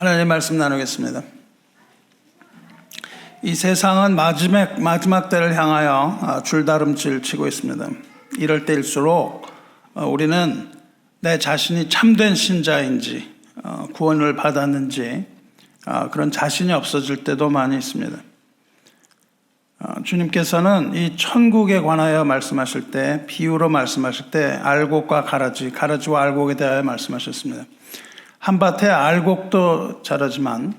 하나님의 말씀 나누겠습니다. 이 세상은 마지막 때를 향하여 줄다름질 치고 있습니다. 이럴 때일수록 우리는 내 자신이 참된 신자인지 구원을 받았는지 그런 자신이 없어질 때도 많이 있습니다. 주님께서는 이 천국에 관하여 말씀하실 때, 비유로 말씀하실 때 알곡과 가라지와 알곡에 대하여 말씀하셨습니다. 한밭에 알곡도 자라지만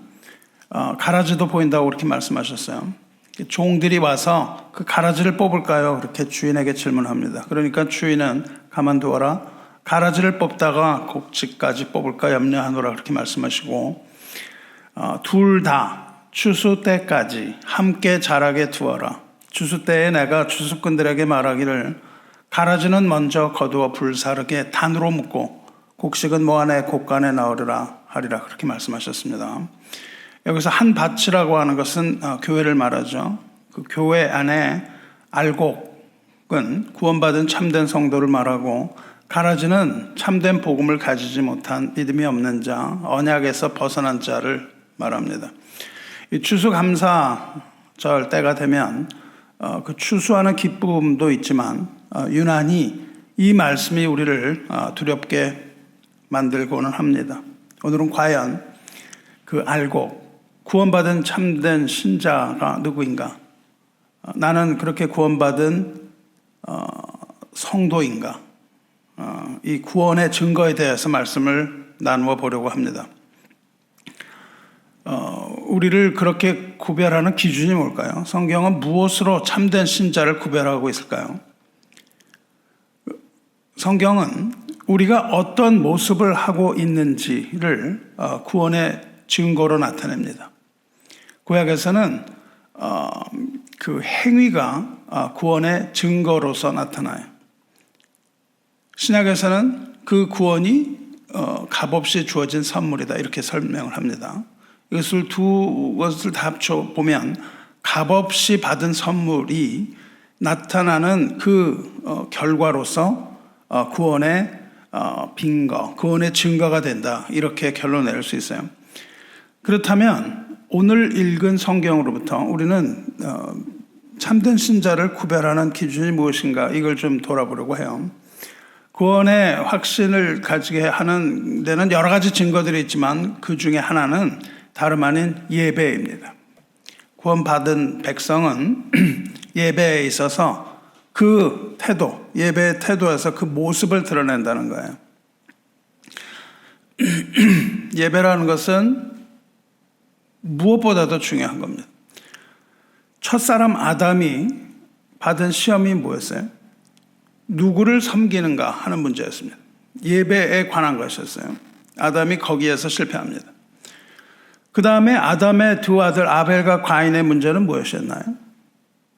가라지도 보인다고 그렇게 말씀하셨어요. 종들이 와서 그 가라지를 뽑을까요? 그렇게 주인에게 질문합니다. 그러니까 주인은 가만두어라, 가라지를 뽑다가 곡지까지 뽑을까 염려하노라 그렇게 말씀하시고, 둘 다 추수 때까지 함께 자라게 두어라. 추수 때에 내가 추수꾼들에게 말하기를 가라지는 먼저 거두어 불사르게 단으로 묶고 곡식은 모 안에 곡간에 넣으리라 하리라 그렇게 말씀하셨습니다. 여기서 한 밭이라고 하는 것은 교회를 말하죠. 그 교회 안에 알곡은 구원받은 참된 성도를 말하고, 가라지는 참된 복음을 가지지 못한 믿음이 없는 자, 언약에서 벗어난 자를 말합니다. 이 추수감사절 때가 되면 그 추수하는 기쁨도 있지만 유난히 이 말씀이 우리를 두렵게 만들고는 합니다. 오늘은 과연 그 알곡, 구원받은 참된 신자가 누구인가? 나는 그렇게 구원받은 성도인가? 이 구원의 증거에 대해서 말씀을 나누어 보려고 합니다. 우리를 그렇게 구별하는 기준이 뭘까요? 성경은 무엇으로 참된 신자를 구별하고 있을까요? 성경은 우리가 어떤 모습을 하고 있는지를 구원의 증거로 나타냅니다. 구약에서는 그 행위가 구원의 증거로서 나타나요. 신약에서는 그 구원이 값없이 주어진 선물이다 이렇게 설명을 합니다. 이것을 두 것을 다 합쳐보면 값없이 받은 선물이 나타나는 그 결과로서 구원의 빈거, 구원의 증거가 된다 이렇게 결론 내릴 수 있어요. 그렇다면 오늘 읽은 성경으로부터 우리는 참된 신자를 구별하는 기준이 무엇인가 이걸 좀 돌아보려고 해요. 구원의 확신을 가지게 하는 데는 여러 가지 증거들이 있지만 그 중에 하나는 다름 아닌 예배입니다. 구원받은 백성은 예배에 있어서 그 태도, 예배의 태도에서 그 모습을 드러낸다는 거예요. 예배라는 것은 무엇보다도 중요한 겁니다. 첫사람 아담이 받은 시험이 뭐였어요? 누구를 섬기는가 하는 문제였습니다. 예배에 관한 것이었어요. 아담이 거기에서 실패합니다. 그 다음에 아담의 두 아들 아벨과 가인의 문제는 무엇이었나요?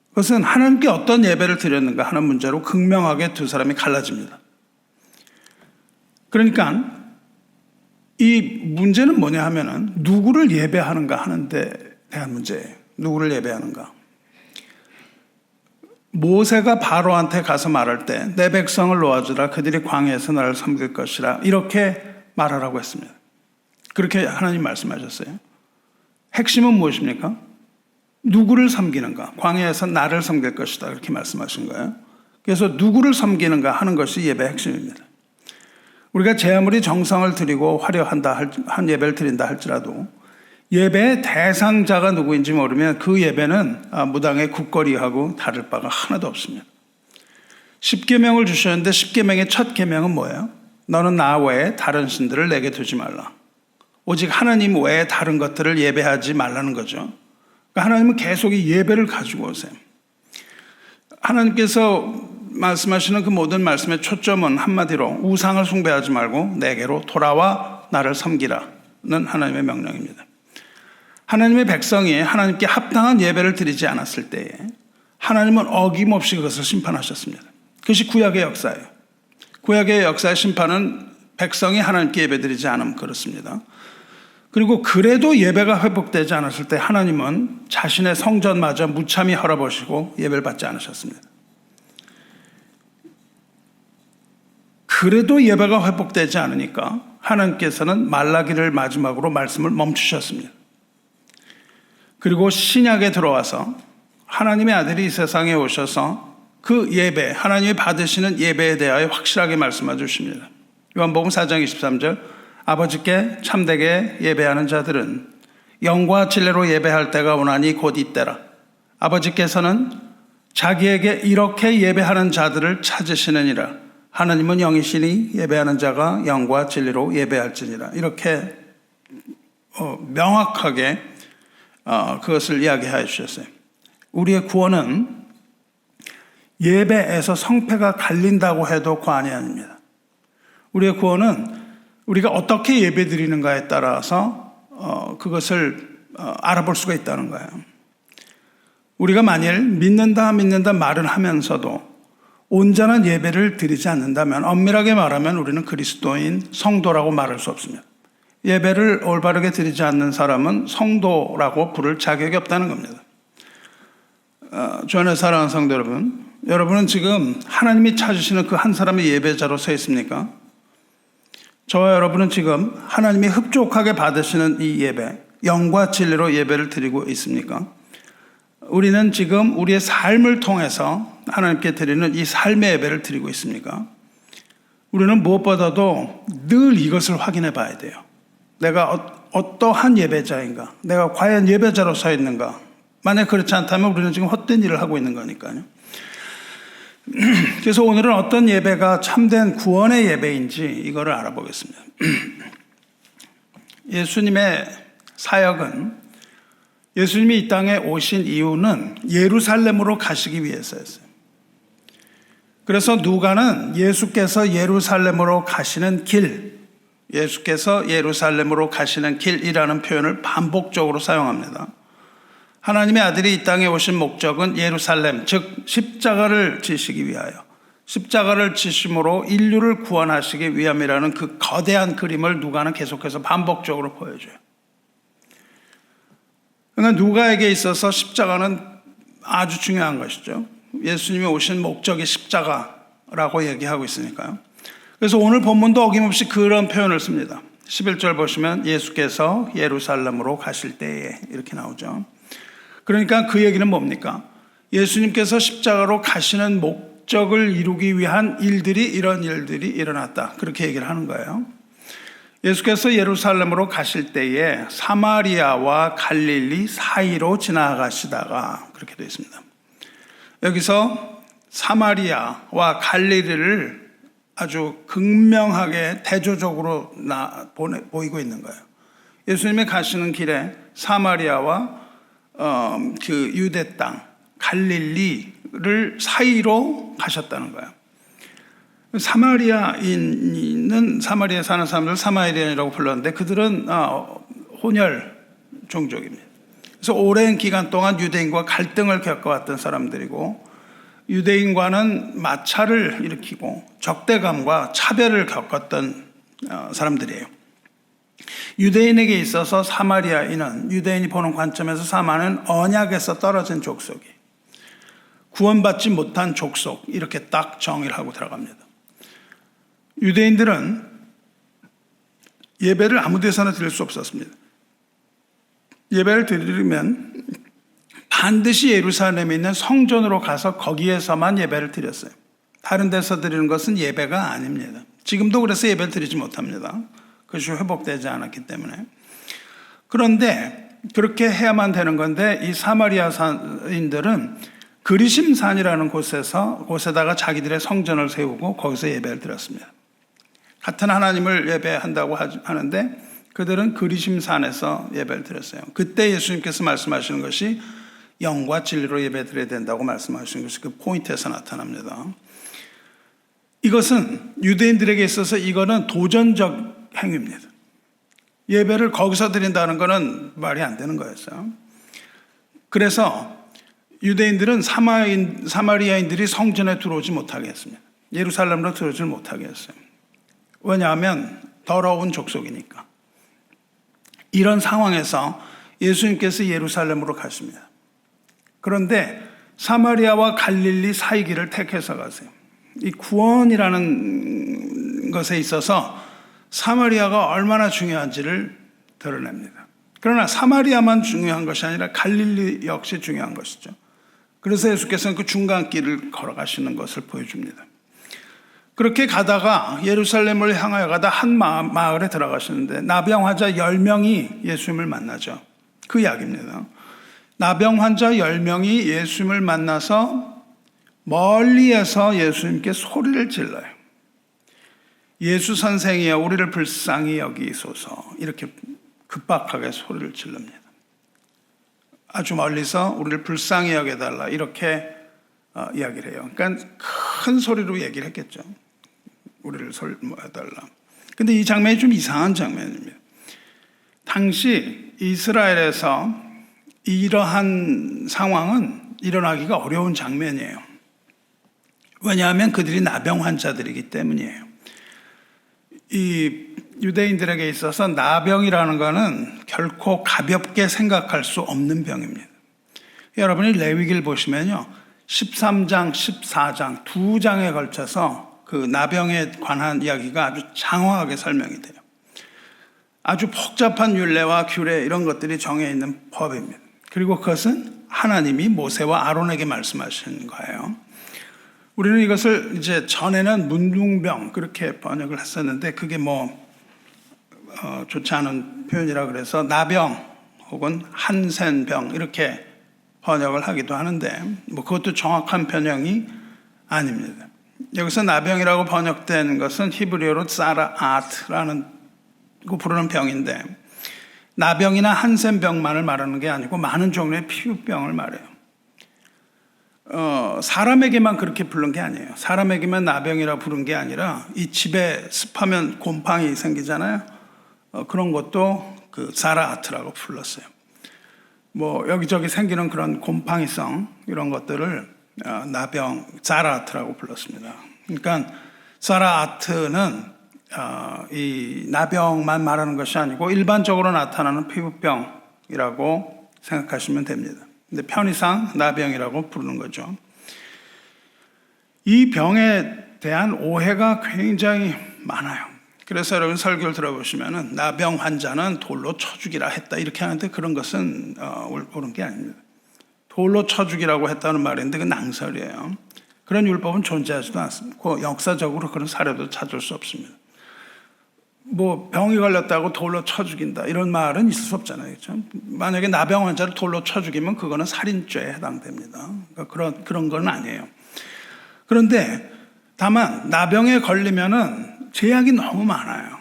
그것은 하나님께 어떤 예배를 드렸는가 하는 문제로 극명하게 두 사람이 갈라집니다. 그러니까 이 문제는 뭐냐 하면은 누구를 예배하는가 하는 데 대한 문제예요. 누구를 예배하는가. 모세가 바로한테 가서 말할 때 내 백성을 놓아주라, 그들이 광야에서 나를 섬길 것이라 이렇게 말하라고 했습니다. 그렇게 하나님 말씀하셨어요. 핵심은 무엇입니까? 누구를 섬기는가? 광야에서 나를 섬길 것이다 이렇게 말씀하신 거예요. 그래서 누구를 섬기는가 하는 것이 예배의 핵심입니다. 우리가 제 아무리 정성을 들이고 화려한다 한 예배를 드린다 할지라도 예배의 대상자가 누구인지 모르면 그 예배는 무당의 국거리하고 다를 바가 하나도 없습니다. 10계명을 주셨는데 10계명의 첫 계명은 뭐예요? 너는 나 외에 다른 신들을 내게 두지 말라. 오직 하나님 외에 다른 것들을 예배하지 말라는 거죠. 그러니까 하나님은 계속 이 예배를 가지고 오세요. 하나님께서 말씀하시는 그 모든 말씀의 초점은 한마디로 우상을 숭배하지 말고 내게로 돌아와 나를 섬기라는 하나님의 명령입니다. 하나님의 백성이 하나님께 합당한 예배를 드리지 않았을 때에 하나님은 어김없이 그것을 심판하셨습니다. 그것이 구약의 역사예요. 구약의 역사의 심판은 백성이 하나님께 예배드리지 않으면 그렇습니다. 그리고 그래도 예배가 회복되지 않았을 때 하나님은 자신의 성전마저 무참히 헐어버리시고 예배를 받지 않으셨습니다. 그래도 예배가 회복되지 않으니까 하나님께서는 말라기를 마지막으로 말씀을 멈추셨습니다. 그리고 신약에 들어와서 하나님의 아들이 이 세상에 오셔서 그 예배, 하나님이 받으시는 예배에 대하여 확실하게 말씀해 주십니다. 요한복음 4장 23절, 아버지께 참되게 예배하는 자들은 영과 진리로 예배할 때가 오나니 곧 이때라. 아버지께서는 자기에게 이렇게 예배하는 자들을 찾으시느니라. 하나님은 영이시니 예배하는 자가 영과 진리로 예배할지니라. 이렇게 명확하게 그것을 이야기하여 주셨어요. 우리의 구원은 예배에서 성패가 갈린다고 해도 과언이 아닙니다. 우리의 구원은 우리가 어떻게 예배 드리는가에 따라서 그것을 알아볼 수가 있다는 거예요. 우리가 만일 믿는다 말을 하면서도 온전한 예배를 드리지 않는다면, 엄밀하게 말하면 우리는 그리스도인 성도라고 말할 수 없습니다. 예배를 올바르게 드리지 않는 사람은 성도라고 부를 자격이 없다는 겁니다. 주 안에 사랑하는 성도 여러분, 여러분은 지금 하나님이 찾으시는 그 한 사람의 예배자로 서 있습니까? 저와 여러분은 지금 하나님이 흡족하게 받으시는 이 예배, 영과 진리로 예배를 드리고 있습니까? 우리는 지금 우리의 삶을 통해서 하나님께 드리는 이 삶의 예배를 드리고 있습니까? 우리는 무엇보다도 늘 이것을 확인해 봐야 돼요. 내가 어떠한 예배자인가? 내가 과연 예배자로 서 있는가? 만약 그렇지 않다면 우리는 지금 헛된 일을 하고 있는 거니까요. 그래서 오늘은 어떤 예배가 참된 구원의 예배인지 이거를 알아보겠습니다. 예수님의 사역은, 예수님이 이 땅에 오신 이유는 예루살렘으로 가시기 위해서였어요. 그래서 누가는 예수께서 예루살렘으로 가시는 길, 예수께서 예루살렘으로 가시는 길이라는 표현을 반복적으로 사용합니다. 하나님의 아들이 이 땅에 오신 목적은 예루살렘, 즉 십자가를 지시기 위하여, 십자가를 지심으로 인류를 구원하시기 위함이라는 그 거대한 그림을 누가는 계속해서 반복적으로 보여줘요. 그러니까 누가에게 있어서 십자가는 아주 중요한 것이죠. 예수님이 오신 목적이 십자가라고 얘기하고 있으니까요. 그래서 오늘 본문도 어김없이 그런 표현을 씁니다. 11절 보시면 예수께서 예루살렘으로 가실 때에 이렇게 나오죠. 그러니까 그 얘기는 뭡니까? 예수님께서 십자가로 가시는 목적을 이루기 위한 일들이, 이런 일들이 일어났다. 그렇게 얘기를 하는 거예요. 예수께서 예루살렘으로 가실 때에 사마리아와 갈릴리 사이로 지나가시다가, 그렇게 되어 있습니다. 여기서 사마리아와 갈릴리를 아주 극명하게 대조적으로 보이고 있는 거예요. 예수님이 가시는 길에 사마리아와 그 유대 땅 갈릴리를 사이로 가셨다는 거예요. 사마리아인은, 사마리아에 사는 사람들 사마리아인이라고 불렀는데 그들은 혼혈 종족입니다. 그래서 오랜 기간 동안 유대인과 갈등을 겪어왔던 사람들이고, 유대인과는 마찰을 일으키고 적대감과 차별을 겪었던 사람들이에요. 유대인에게 있어서 사마리아인은, 유대인이 보는 관점에서 사마는 언약에서 떨어진 족속이, 구원받지 못한 족속, 이렇게 딱 정의를 하고 들어갑니다. 유대인들은 예배를 아무 데서나 드릴 수 없었습니다. 예배를 드리려면 반드시 예루살렘에 있는 성전으로 가서 거기에서만 예배를 드렸어요. 다른 데서 드리는 것은 예배가 아닙니다. 지금도 그래서 예배를 드리지 못합니다. 그것이 회복되지 않았기 때문에. 그런데 그렇게 해야만 되는 건데, 이 사마리아인들은 그리심산이라는 곳에다가 자기들의 성전을 세우고 거기서 예배를 드렸습니다. 같은 하나님을 예배한다고 하는데 그들은 그리심산에서 예배를 드렸어요. 그때 예수님께서 말씀하시는 것이 영과 진리로 예배 드려야 된다고 말씀하시는 것이 그 포인트에서 나타납니다. 이것은 유대인들에게 있어서 이거는 도전적 행위입니다. 예배를 거기서 드린다는 것은 말이 안 되는 거였어요. 그래서 유대인들은 사마리아인들이 성전에 들어오지 못하게 했습니다. 예루살렘으로 들어오지 못하게 했어요. 왜냐하면 더러운 족속이니까. 이런 상황에서 예수님께서 예루살렘으로 가십니다. 그런데 사마리아와 갈릴리 사이 길을 택해서 가세요. 이 구원이라는 것에 있어서 사마리아가 얼마나 중요한지를 드러냅니다. 그러나 사마리아만 중요한 것이 아니라 갈릴리 역시 중요한 것이죠. 그래서 예수께서는 그 중간길을 걸어가시는 것을 보여줍니다. 그렇게 가다가 예루살렘을 향하여 가다 한 마을에 들어가시는데 나병 환자 10명이 예수님을 만나죠. 그 이야기입니다. 나병 환자 10명이 예수님을 만나서 멀리에서 예수님께 소리를 질러요. 예수 선생이여 우리를 불쌍히 여기소서, 이렇게 급박하게 소리를 질릅니다. 아주 멀리서 우리를 불쌍히 여겨달라, 이렇게 이야기를 해요. 그러니까 큰 소리로 얘기를 했겠죠. 우리를 설모해달라. 근데 이 장면이 좀 이상한 장면입니다. 당시 이스라엘에서 이러한 상황은 일어나기가 어려운 장면이에요. 왜냐하면 그들이 나병 환자들이기 때문이에요. 이 유대인들에게 있어서 나병이라는 것은 결코 가볍게 생각할 수 없는 병입니다. 여러분이 레위기를 보시면요, 13장, 14장 두 장에 걸쳐서 그 나병에 관한 이야기가 아주 장황하게 설명이 돼요. 아주 복잡한 율례와 규례 이런 것들이 정해 있는 법입니다. 그리고 그것은 하나님이 모세와 아론에게 말씀하신 거예요. 우리는 이것을 이제 전에는 문둥병 그렇게 번역을 했었는데 그게 좋지 않은 표현이라 그래서 나병 혹은 한센병 이렇게 번역을 하기도 하는데 그것도 정확한 번역이 아닙니다. 여기서 나병이라고 번역된 것은 히브리어로 사라아트라는 거 부르는 병인데 나병이나 한센병만을 말하는 게 아니고 많은 종류의 피부병을 말해요. 사람에게만 그렇게 부른 게 아니에요. 사람에게만 나병이라 부른 게 아니라 이 집에 습하면 곰팡이 생기잖아요. 그런 것도 그 사라아트라고 불렀어요. 여기저기 생기는 그런 곰팡이성 이런 것들을 나병, 사라아트라고 불렀습니다. 그러니까 사라아트는 이 나병만 말하는 것이 아니고 일반적으로 나타나는 피부병이라고 생각하시면 됩니다. 근데 편의상 나병이라고 부르는 거죠. 이 병에 대한 오해가 굉장히 많아요. 그래서 여러분 설교를 들어보시면은 나병 환자는 돌로 쳐 죽이라 했다 이렇게 하는데 그런 것은 옳은 게 아닙니다. 돌로 쳐 죽이라고 했다는 말인데 그 낭설이에요. 그런 율법은 존재하지도 않습니다. 역사적으로 그런 사례도 찾을 수 없습니다. 병이 걸렸다고 돌로 쳐 죽인다 이런 말은 있을 수 없잖아요. 그렇죠? 만약에 나병 환자를 돌로 쳐 죽이면 그거는 살인죄에 해당됩니다. 그러니까 그런 건 아니에요. 그런데 다만 나병에 걸리면은 제약이 너무 많아요.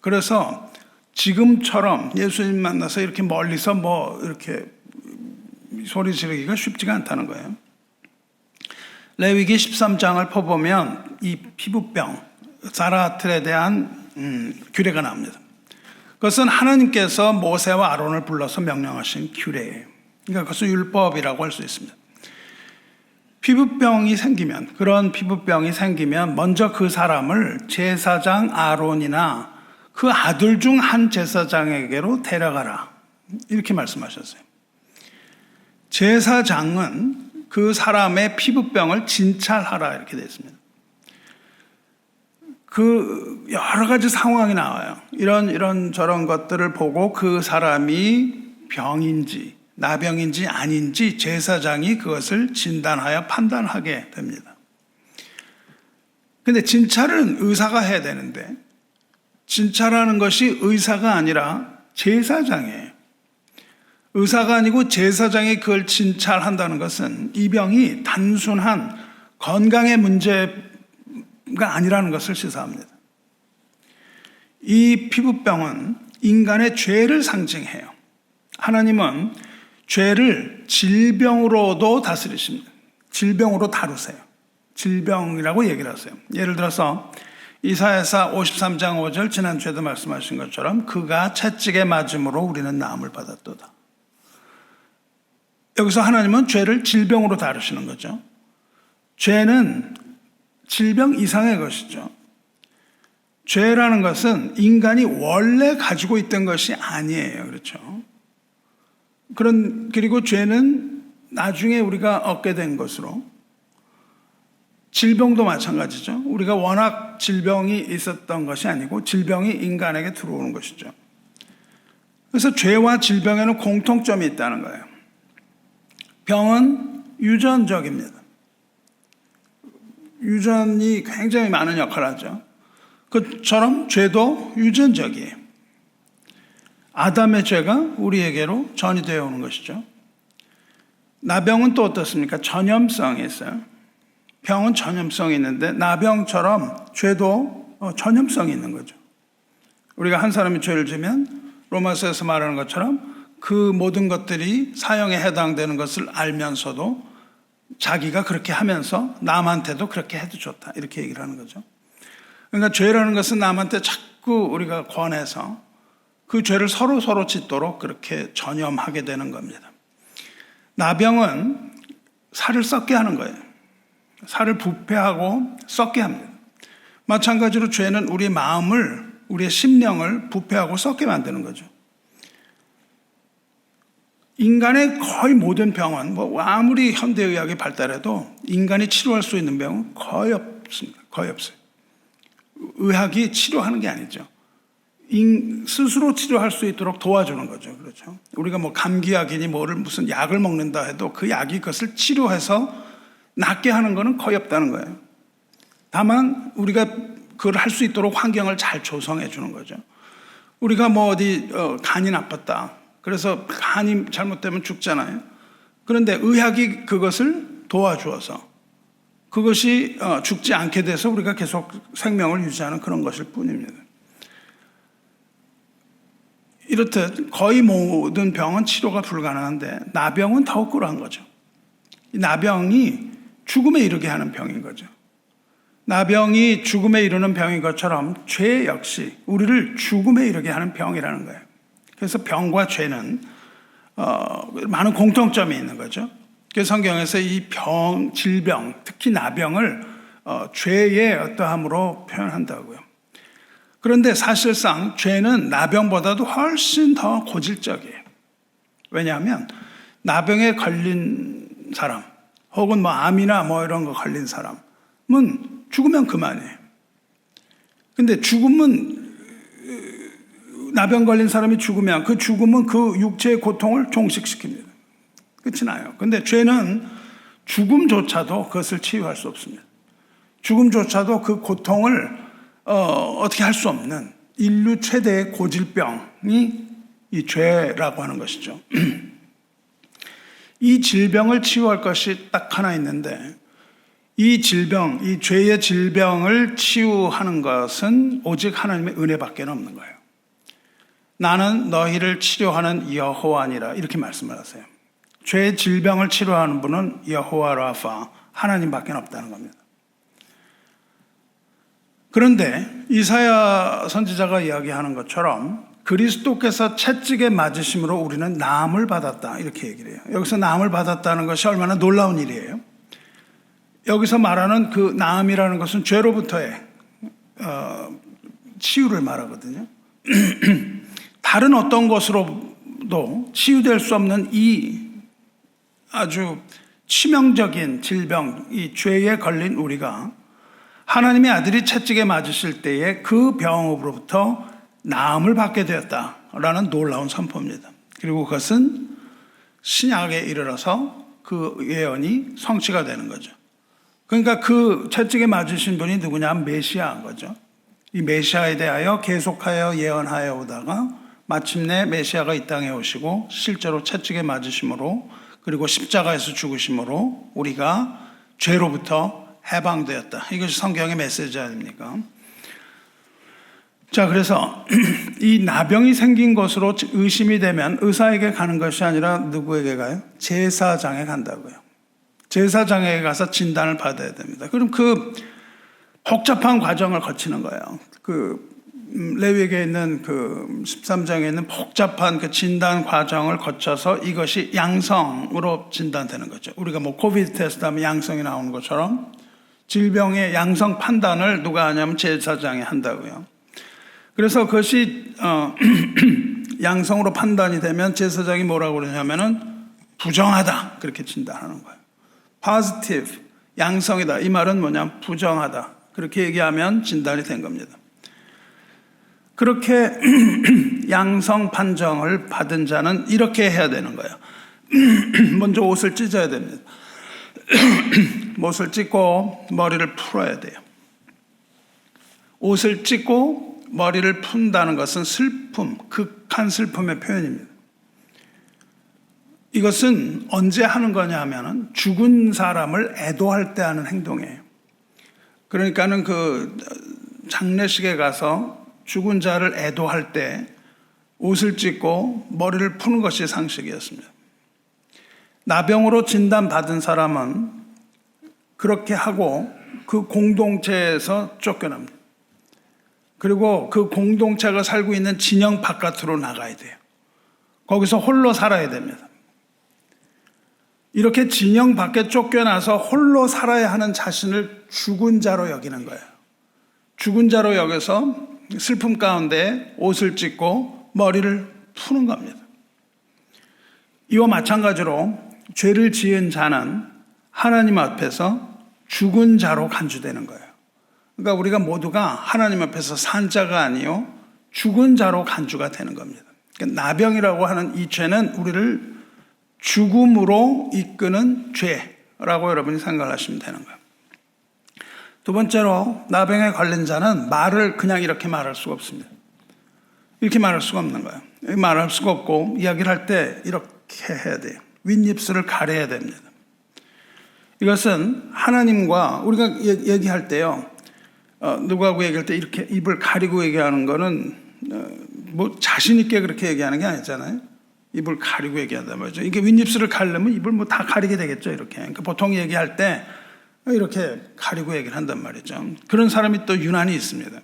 그래서 지금처럼 예수님 만나서 이렇게 멀리서 이렇게 소리 지르기가 쉽지가 않다는 거예요. 레위기 13장을 펴보면 이 피부병, 사라아틀에 대한 규례가 나옵니다. 그것은 하나님께서 모세와 아론을 불러서 명령하신 규례예요. 그러니까 그것은 율법이라고 할 수 있습니다. 그런 피부병이 생기면 먼저 그 사람을 제사장 아론이나 그 아들 중 한 제사장에게로 데려가라. 이렇게 말씀하셨어요. 제사장은 그 사람의 피부병을 진찰하라 이렇게 되어 있습니다. 여러 가지 상황이 나와요. 이런 저런 것들을 보고 그 사람이 병인지 나병인지 아닌지 제사장이 그것을 진단하여 판단하게 됩니다. 근데 진찰은 의사가 해야 되는데 진찰하는 것이 의사가 아니라 제사장이에요. 의사가 아니고 제사장이 그걸 진찰한다는 것은 이 병이 단순한 건강의 문제가 아니라는 것을 시사합니다. 이 피부병은 인간의 죄를 상징해요. 하나님은 죄를 질병으로도 다스리십니다. 질병으로 다루세요. 질병이라고 얘기를 하세요. 예를 들어서 이사야서 53장 5절 지난주에도 말씀하신 것처럼 그가 채찍에 맞음으로 우리는 나음을 받았도다. 여기서 하나님은 죄를 질병으로 다루시는 거죠. 죄는 질병 이상의 것이죠. 죄라는 것은 인간이 원래 가지고 있던 것이 아니에요. 그렇죠? 그리고 죄는 나중에 우리가 얻게 된 것으로 질병도 마찬가지죠. 우리가 워낙 질병이 있었던 것이 아니고 질병이 인간에게 들어오는 것이죠. 그래서 죄와 질병에는 공통점이 있다는 거예요. 병은 유전적입니다. 유전이 굉장히 많은 역할을 하죠. 그처럼 죄도 유전적이에요. 아담의 죄가 우리에게로 전이되어 오는 것이죠. 나병은 또 어떻습니까? 전염성이 있어요. 병은 전염성이 있는데 나병처럼 죄도 전염성이 있는 거죠. 우리가 한 사람이 죄를 지면 로마서에서 말하는 것처럼 그 모든 것들이 사형에 해당되는 것을 알면서도 자기가 그렇게 하면서 남한테도 그렇게 해도 좋다 이렇게 얘기를 하는 거죠. 그러니까 죄라는 것은 남한테 자꾸 우리가 권해서 그 죄를 서로 짓도록 그렇게 전염하게 되는 겁니다. 나병은 살을 썩게 하는 거예요. 살을 부패하고 썩게 합니다. 마찬가지로 죄는 우리의 마음을, 우리의 심령을 부패하고 썩게 만드는 거죠. 인간의 거의 모든 병은 아무리 현대의학이 발달해도 인간이 치료할 수 있는 병은 거의 없습니다. 거의 없어요. 의학이 치료하는 게 아니죠. 스스로 치료할 수 있도록 도와주는 거죠. 그렇죠. 우리가 감기약이니 무슨 약을 먹는다 해도 그 약이 그것을 치료해서 낫게 하는 거는 거의 없다는 거예요. 다만 우리가 그걸 할 수 있도록 환경을 잘 조성해 주는 거죠. 우리가 어디 간이 나빴다. 그래서 간이 잘못되면 죽잖아요. 그런데 의학이 그것을 도와주어서 그것이 죽지 않게 돼서 우리가 계속 생명을 유지하는 그런 것일 뿐입니다. 이렇듯 거의 모든 병은 치료가 불가능한데 나병은 더욱 그러한 거죠. 이 나병이 죽음에 이르게 하는 병인 거죠. 나병이 죽음에 이르는 병인 것처럼 죄 역시 우리를 죽음에 이르게 하는 병이라는 거예요. 그래서 병과 죄는 많은 공통점이 있는 거죠. 그래서 성경에서 이 병, 질병, 특히 나병을 죄의 어떠함으로 표현한다고요. 그런데 사실상 죄는 나병보다도 훨씬 더 고질적이에요. 왜냐하면 나병에 걸린 사람 혹은 암이나 이런 거 걸린 사람은 죽으면 그만이에요. 근데 죽음은 나병 걸린 사람이 죽으면 그 죽음은 그 육체의 고통을 종식시킵니다. 끝이 나요. 근데 죄는 죽음조차도 그것을 치유할 수 없습니다. 죽음조차도 그 고통을 어떻게 할 수 없는 인류 최대의 고질병이 이 죄라고 하는 것이죠. 이 질병을 치유할 것이 딱 하나 있는데 이 질병, 이 죄의 질병을 치유하는 것은 오직 하나님의 은혜밖에 없는 거예요. 나는 너희를 치료하는 여호와니라 이렇게 말씀을 하세요. 죄의 질병을 치료하는 분은 여호와 라파 하나님밖에 없다는 겁니다. 그런데 이사야 선지자가 이야기하는 것처럼 그리스도께서 채찍에 맞으심으로 우리는 나음을 받았다 이렇게 얘기를 해요. 여기서 나음을 받았다는 것이 얼마나 놀라운 일이에요. 여기서 말하는 그 나음이라는 것은 죄로부터의 치유를 말하거든요. 다른 어떤 것으로도 치유될 수 없는 이 아주 치명적인 질병, 이 죄에 걸린 우리가 하나님의 아들이 채찍에 맞으실 때에 그 병으로부터 나음을 받게 되었다라는 놀라운 선포입니다. 그리고 그것은 신약에 이르러서 그 예언이 성취가 되는 거죠. 그러니까 그 채찍에 맞으신 분이 누구냐? 메시아인 거죠. 이 메시아에 대하여 계속하여 예언하여 오다가 마침내 메시아가 이 땅에 오시고 실제로 채찍에 맞으심으로 그리고 십자가에서 죽으심으로 우리가 죄로부터 해방되었다. 이것이 성경의 메시지 아닙니까? 자, 그래서 이 나병이 생긴 것으로 의심이 되면 의사에게 가는 것이 아니라 누구에게 가요? 제사장에 간다고요. 제사장에게 가서 진단을 받아야 됩니다. 그럼 그 복잡한 과정을 거치는 거예요. 레위기에 있는 13장에 있는 복잡한 그 진단 과정을 거쳐서 이것이 양성으로 진단되는 거죠. 우리가 코비드 테스트 하면 양성이 나오는 것처럼 질병의 양성 판단을 누가 하냐면 제사장이 한다고요. 그래서 그것이 양성으로 판단이 되면 제사장이 뭐라고 그러냐면은 부정하다 그렇게 진단하는 거예요. positive 양성이다. 이 말은 뭐냐? 부정하다. 그렇게 얘기하면 진단이 된 겁니다. 그렇게 양성 판정을 받은 자는 이렇게 해야 되는 거예요. 먼저 옷을 찢어야 됩니다. 옷을 찢고 머리를 풀어야 돼요. 옷을 찢고 머리를 푼다는 것은 슬픔, 극한 슬픔의 표현입니다. 이것은 언제 하는 거냐 하면은 죽은 사람을 애도할 때 하는 행동이에요. 그러니까는 그 장례식에 가서 죽은 자를 애도할 때 옷을 찢고 머리를 푸는 것이 상식이었습니다. 나병으로 진단받은 사람은 그렇게 하고 그 공동체에서 쫓겨납니다. 그리고 그 공동체가 살고 있는 진영 바깥으로 나가야 돼요. 거기서 홀로 살아야 됩니다. 이렇게 진영 밖에 쫓겨나서 홀로 살아야 하는 자신을 죽은 자로 여기는 거예요. 죽은 자로 여겨서 슬픔 가운데 옷을 찢고 머리를 푸는 겁니다. 이와 마찬가지로 죄를 지은 자는 하나님 앞에서 죽은 자로 간주되는 거예요. 그러니까 우리가 모두가 하나님 앞에서 산 자가 아니요 죽은 자로 간주가 되는 겁니다. 그러니까 나병이라고 하는 이 죄는 우리를 죽음으로 이끄는 죄라고 여러분이 생각하시면 되는 거예요. 두 번째로 나병에 걸린 자는 말을 그냥 이렇게 말할 수가 없습니다. 이렇게 말할 수가 없는 거예요. 말할 수가 없고 이야기를 할 때 이렇게 해야 돼요. 윗입술을 가려야 됩니다. 이것은 하나님과 우리가 얘기할 때요. 누구하고 얘기할 때 이렇게 입을 가리고 얘기하는 거는 뭐 자신 있게 그렇게 얘기하는 게 아니잖아요. 입을 가리고 얘기한단 말이죠. 이게 윗입술을 가리려면 입을 뭐 다 가리게 되겠죠. 이렇게. 그러니까 보통 얘기할 때 이렇게 가리고 얘기를 한단 말이죠. 그런 사람이 또 유난히 있습니다.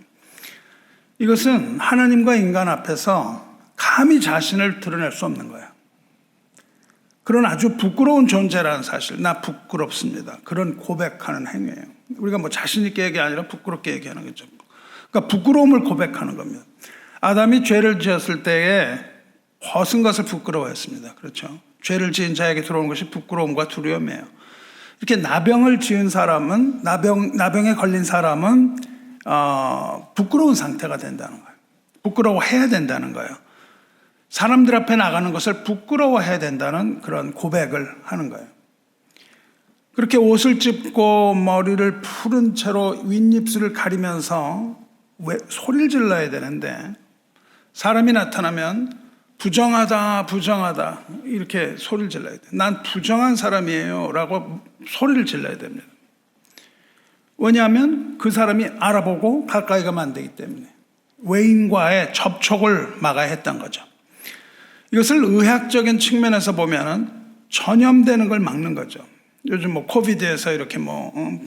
이것은 하나님과 인간 앞에서 감히 자신을 드러낼 수 없는 거예요. 그런 아주 부끄러운 존재라는 사실, 나 부끄럽습니다. 그런 고백하는 행위예요. 우리가 뭐 자신 있게 얘기 아니라 부끄럽게 얘기하는 거죠. 그러니까 부끄러움을 고백하는 겁니다. 아담이 죄를 지었을 때에 벗은 것을 부끄러워했습니다. 그렇죠? 죄를 지은 자에게 들어오는 것이 부끄러움과 두려움이에요. 이렇게 나병을 지은 사람은 나병에 걸린 사람은 부끄러운 상태가 된다는 거예요. 부끄러워해야 된다는 거예요. 사람들 앞에 나가는 것을 부끄러워해야 된다는 그런 고백을 하는 거예요. 그렇게 옷을 찢고 머리를 푸른 채로 윗입술을 가리면서 왜 소리를 질러야 되는데 사람이 나타나면 부정하다 부정하다 이렇게 소리를 질러야 돼요. 난 부정한 사람이에요 라고 소리를 질러야 됩니다. 왜냐하면 그 사람이 알아보고 가까이 가면 안 되기 때문에 외인과의 접촉을 막아야 했던 거죠. 이것을 의학적인 측면에서 보면은 전염되는 걸 막는 거죠. 요즘 뭐 코비드에서 이렇게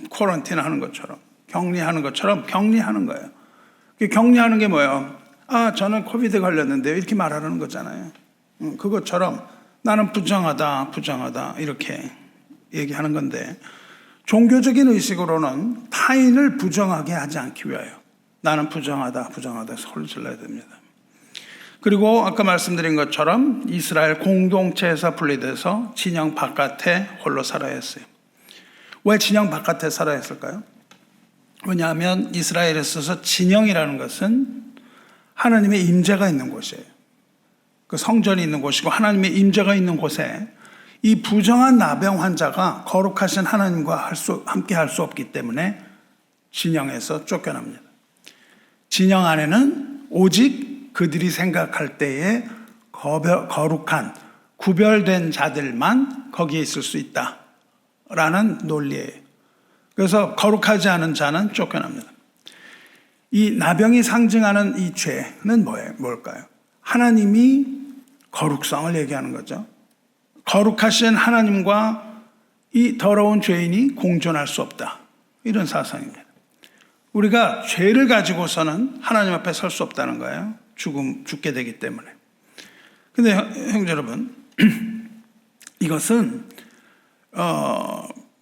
쿼런틴 하는 것처럼 격리하는 것처럼 격리하는 거예요. 격리하는 게 뭐예요? 아, 저는 코비드 걸렸는데요. 이렇게 말하는 거잖아요. 그것처럼 나는 부정하다, 부정하다 이렇게 얘기하는 건데 종교적인 의식으로는 타인을 부정하게 하지 않기 위하여 나는 부정하다, 부정하다 소리를 질러야 됩니다. 그리고 아까 말씀드린 것처럼 이스라엘 공동체에서 분리돼서 진영 바깥에 홀로 살아야 했어요. 왜 진영 바깥에 살아야 했을까요? 왜냐하면 이스라엘에 있어서 진영이라는 것은 하나님의 임재가 있는 곳이에요. 그 성전이 있는 곳이고 하나님의 임재가 있는 곳에 이 부정한 나병 환자가 거룩하신 하나님과 함께 할 수 없기 때문에 진영에서 쫓겨납니다. 진영 안에는 오직 그들이 생각할 때에 거룩한 구별된 자들만 거기에 있을 수 있다라는 논리예요. 그래서 거룩하지 않은 자는 쫓겨납니다. 이 나병이 상징하는 이 죄는 뭘까요? 하나님이 거룩성을 얘기하는 거죠. 거룩하신 하나님과 이 더러운 죄인이 공존할 수 없다. 이런 사상입니다. 우리가 죄를 가지고서는 하나님 앞에 설 수 없다는 거예요. 죽게 되기 때문에. 근데 형제 여러분, 이것은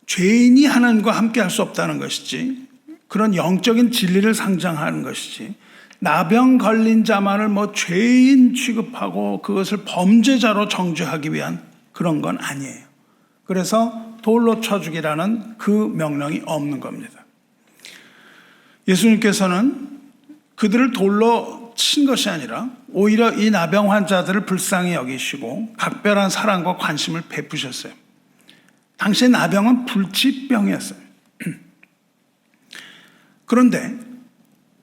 죄인이 하나님과 함께 할 수 없다는 것이지 그런 영적인 진리를 상징하는 것이지 나병 걸린 자만을 죄인 취급하고 그것을 범죄자로 정죄하기 위한 그런 건 아니에요. 그래서 돌로 쳐 죽이라는 그 명령이 없는 겁니다. 예수님께서는 그들을 돌로 친 것이 아니라 오히려 이 나병 환자들을 불쌍히 여기시고 각별한 사랑과 관심을 베푸셨어요. 당시의 나병은 불치병이었어요. 그런데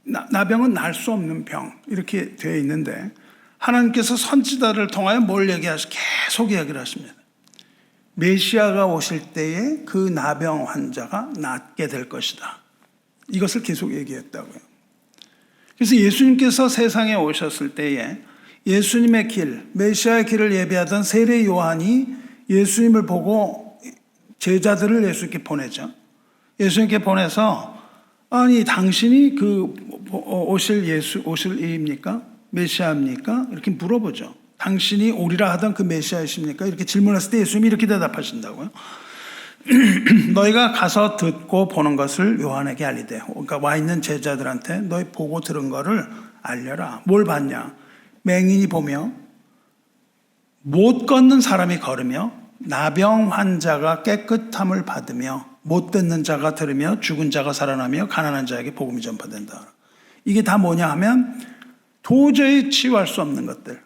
나병은 날 수 없는 병 이렇게 되어 있는데 하나님께서 선지자를 통하여 뭘 계속 얘기를 하십니다. 메시아가 오실 때에 그 나병 환자가 낫게 될 것이다. 이것을 계속 얘기했다고요. 그래서 예수님께서 세상에 오셨을 때에 예수님의 길, 메시아의 길을 예비하던 세례 요한이 예수님을 보고 제자들을 예수님께 보내죠. 예수님께 보내서 아니 당신이 그 오실 이입니까? 메시아입니까? 이렇게 물어보죠. 당신이 오리라 하던 그 메시아이십니까? 이렇게 질문했을 때 예수님이 이렇게 대답하신다고요. 너희가 가서 듣고 보는 것을 요한에게 알리되, 그러니까 와 있는 제자들한테 너희 보고 들은 거를 알려라. 뭘 봤냐? 맹인이 보며 못 걷는 사람이 걸으며 나병 환자가 깨끗함을 받으며 못 듣는 자가 들으며 죽은 자가 살아나며 가난한 자에게 복음이 전파된다. 이게 다 뭐냐 하면 도저히 치유할 수 없는 것들이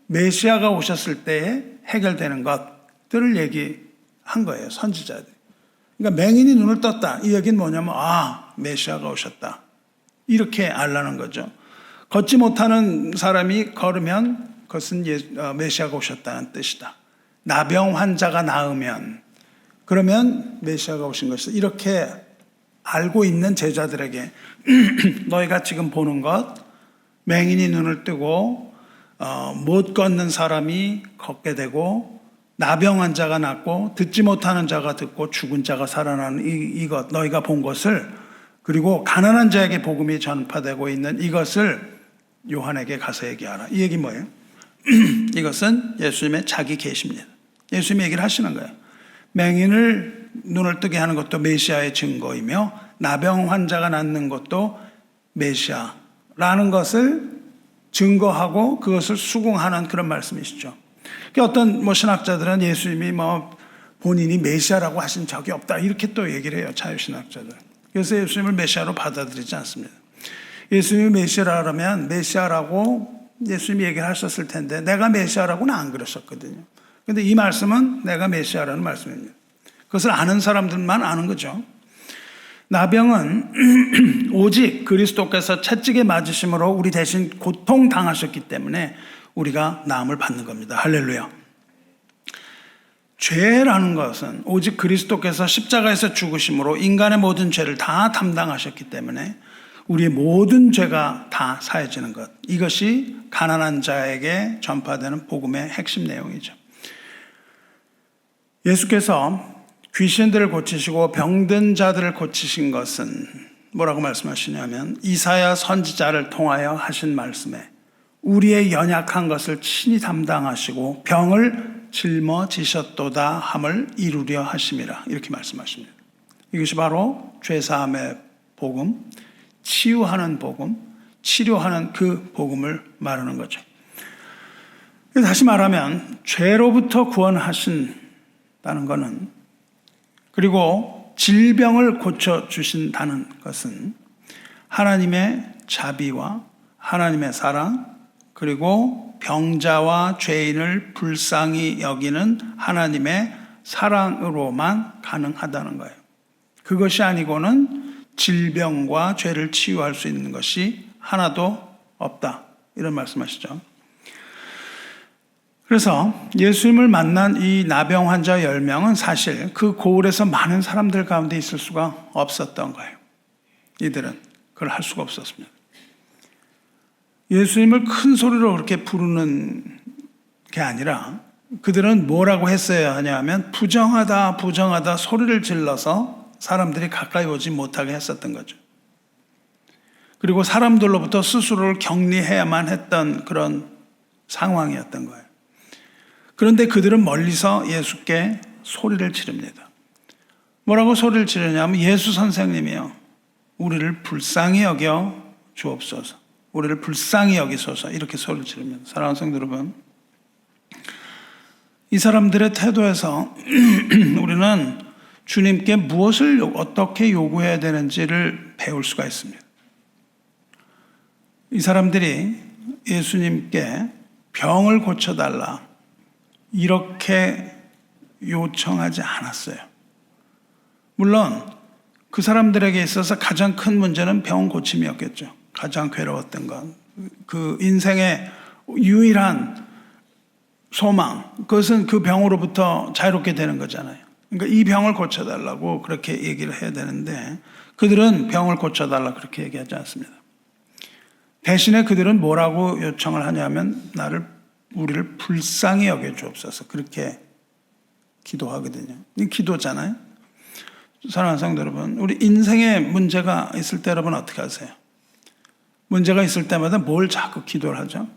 메시아가 오셨을 때에 해결되는 것들을 얘기한 거예요. 선지자들이. 그러니까 맹인이 눈을 떴다. 이 얘기는 뭐냐면 메시아가 오셨다. 이렇게 알라는 거죠. 걷지 못하는 사람이 걸으면 그것은 메시아가 오셨다는 뜻이다. 나병 환자가 나으면 그러면 메시아가 오신 것이다. 이렇게 알고 있는 제자들에게 너희가 지금 보는 것, 맹인이 눈을 뜨고 못 걷는 사람이 걷게 되고 나병 환자가 낫고 듣지 못하는 자가 듣고 죽은 자가 살아나는 이것, 너희가 본 것을, 그리고 가난한 자에게 복음이 전파되고 있는 이것을 요한에게 가서 얘기하라. 이 얘기 뭐예요? 이것은 예수님의 자기 계시입니다. 예수님이 얘기를 하시는 거예요. 맹인을 눈을 뜨게 하는 것도 메시아의 증거이며 나병 환자가 낫는 것도 메시아라는 것을 증거하고 그것을 수긍하는 그런 말씀이시죠. 어떤 신학자들은 예수님이 본인이 메시아라고 하신 적이 없다 이렇게 또 얘기를 해요. 자유신학자들. 그래서 예수님을 메시아로 받아들이지 않습니다. 예수님이 메시아라 그러면 메시아라고 예수님이 얘기를 하셨을 텐데 내가 메시아라고는 안 그러셨거든요. 그런데 이 말씀은 내가 메시아라는 말씀입니다. 그것을 아는 사람들만 아는 거죠. 나병은 오직 그리스도께서 채찍에 맞으심으로 우리 대신 고통당하셨기 때문에 우리가 나음을 받는 겁니다. 할렐루야. 죄라는 것은 오직 그리스도께서 십자가에서 죽으심으로 인간의 모든 죄를 다 담당하셨기 때문에 우리의 모든 죄가 다 사해지는 것. 이것이 가난한 자에게 전파되는 복음의 핵심 내용이죠. 예수께서 귀신들을 고치시고 병든 자들을 고치신 것은 뭐라고 말씀하시냐면 이사야 선지자를 통하여 하신 말씀에 우리의 연약한 것을 친히 담당하시고 병을 짊어지셨도다 함을 이루려 하심이라 이렇게 말씀하십니다. 이것이 바로 죄사함의 복음, 치유하는 복음, 치료하는 그 복음을 말하는 거죠. 다시 말하면 죄로부터 구원하신다는 것은, 그리고 질병을 고쳐주신다는 것은 하나님의 자비와 하나님의 사랑, 그리고 병자와 죄인을 불쌍히 여기는 하나님의 사랑으로만 가능하다는 거예요. 그것이 아니고는 질병과 죄를 치유할 수 있는 것이 하나도 없다. 이런 말씀하시죠. 그래서 예수님을 만난 이 나병 환자 10명은 사실 그 고을에서 많은 사람들 가운데 있을 수가 없었던 거예요. 이들은 그걸 할 수가 없었습니다. 예수님을 큰 소리로 그렇게 부르는 게 아니라 그들은 뭐라고 했어야 하냐면 부정하다 부정하다 소리를 질러서 사람들이 가까이 오지 못하게 했었던 거죠. 그리고 사람들로부터 스스로를 격리해야만 했던 그런 상황이었던 거예요. 그런데 그들은 멀리서 예수께 소리를 지릅니다. 뭐라고 소리를 지르냐면 예수 선생님이요, 우리를 불쌍히 여겨 주옵소서, 우리를 불쌍히 여기소서, 이렇게 소리를 지릅니다. 사랑하는 성도 여러분, 이 사람들의 태도에서 우리는 주님께 무엇을 어떻게 요구해야 되는지를 배울 수가 있습니다. 이 사람들이 예수님께 병을 고쳐달라 이렇게 요청하지 않았어요. 물론 그 사람들에게 있어서 가장 큰 문제는 병 고침이었겠죠. 가장 괴로웠던 건. 그 인생의 유일한 소망, 그것은 그 병으로부터 자유롭게 되는 거잖아요. 그러니까 이 병을 고쳐달라고 그렇게 얘기를 해야 되는데 그들은 병을 고쳐달라 그렇게 얘기하지 않습니다. 대신에 그들은 뭐라고 요청을 하냐면 우리를 불쌍히 여겨 주옵소서 그렇게 기도하거든요. 이 기도잖아요. 사랑하는 성도 여러분, 우리 인생에 문제가 있을 때 여러분 어떻게 하세요? 문제가 있을 때마다 뭘 자꾸 기도를 하죠?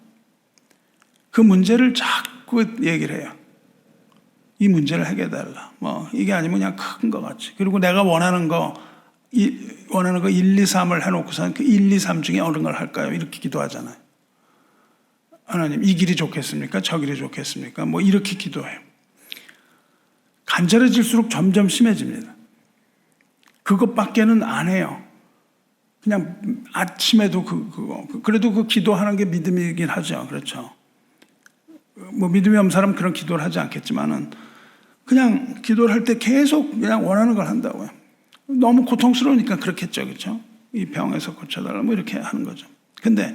그 문제를 자꾸 얘기를 해요. 이 문제를 해결해달라. 이게 아니면 그냥 큰 거 같이. 그리고 내가 원하는 거 1, 2, 3을 해놓고서 그 1, 2, 3 중에 어느 걸 할까요? 이렇게 기도하잖아요. 하나님, 이 길이 좋겠습니까? 저 길이 좋겠습니까? 이렇게 기도해요. 간절해질수록 점점 심해집니다. 그것밖에는 안 해요. 그냥 아침에도 그래도 그 기도하는 게 믿음이긴 하죠. 그렇죠. 믿음이 없는 사람은 그런 기도를 하지 않겠지만은 그냥 기도를 할 때 계속 그냥 원하는 걸 한다고요. 너무 고통스러우니까 그렇겠죠. 그렇죠. 이 병에서 고쳐달라 이렇게 하는 거죠. 근데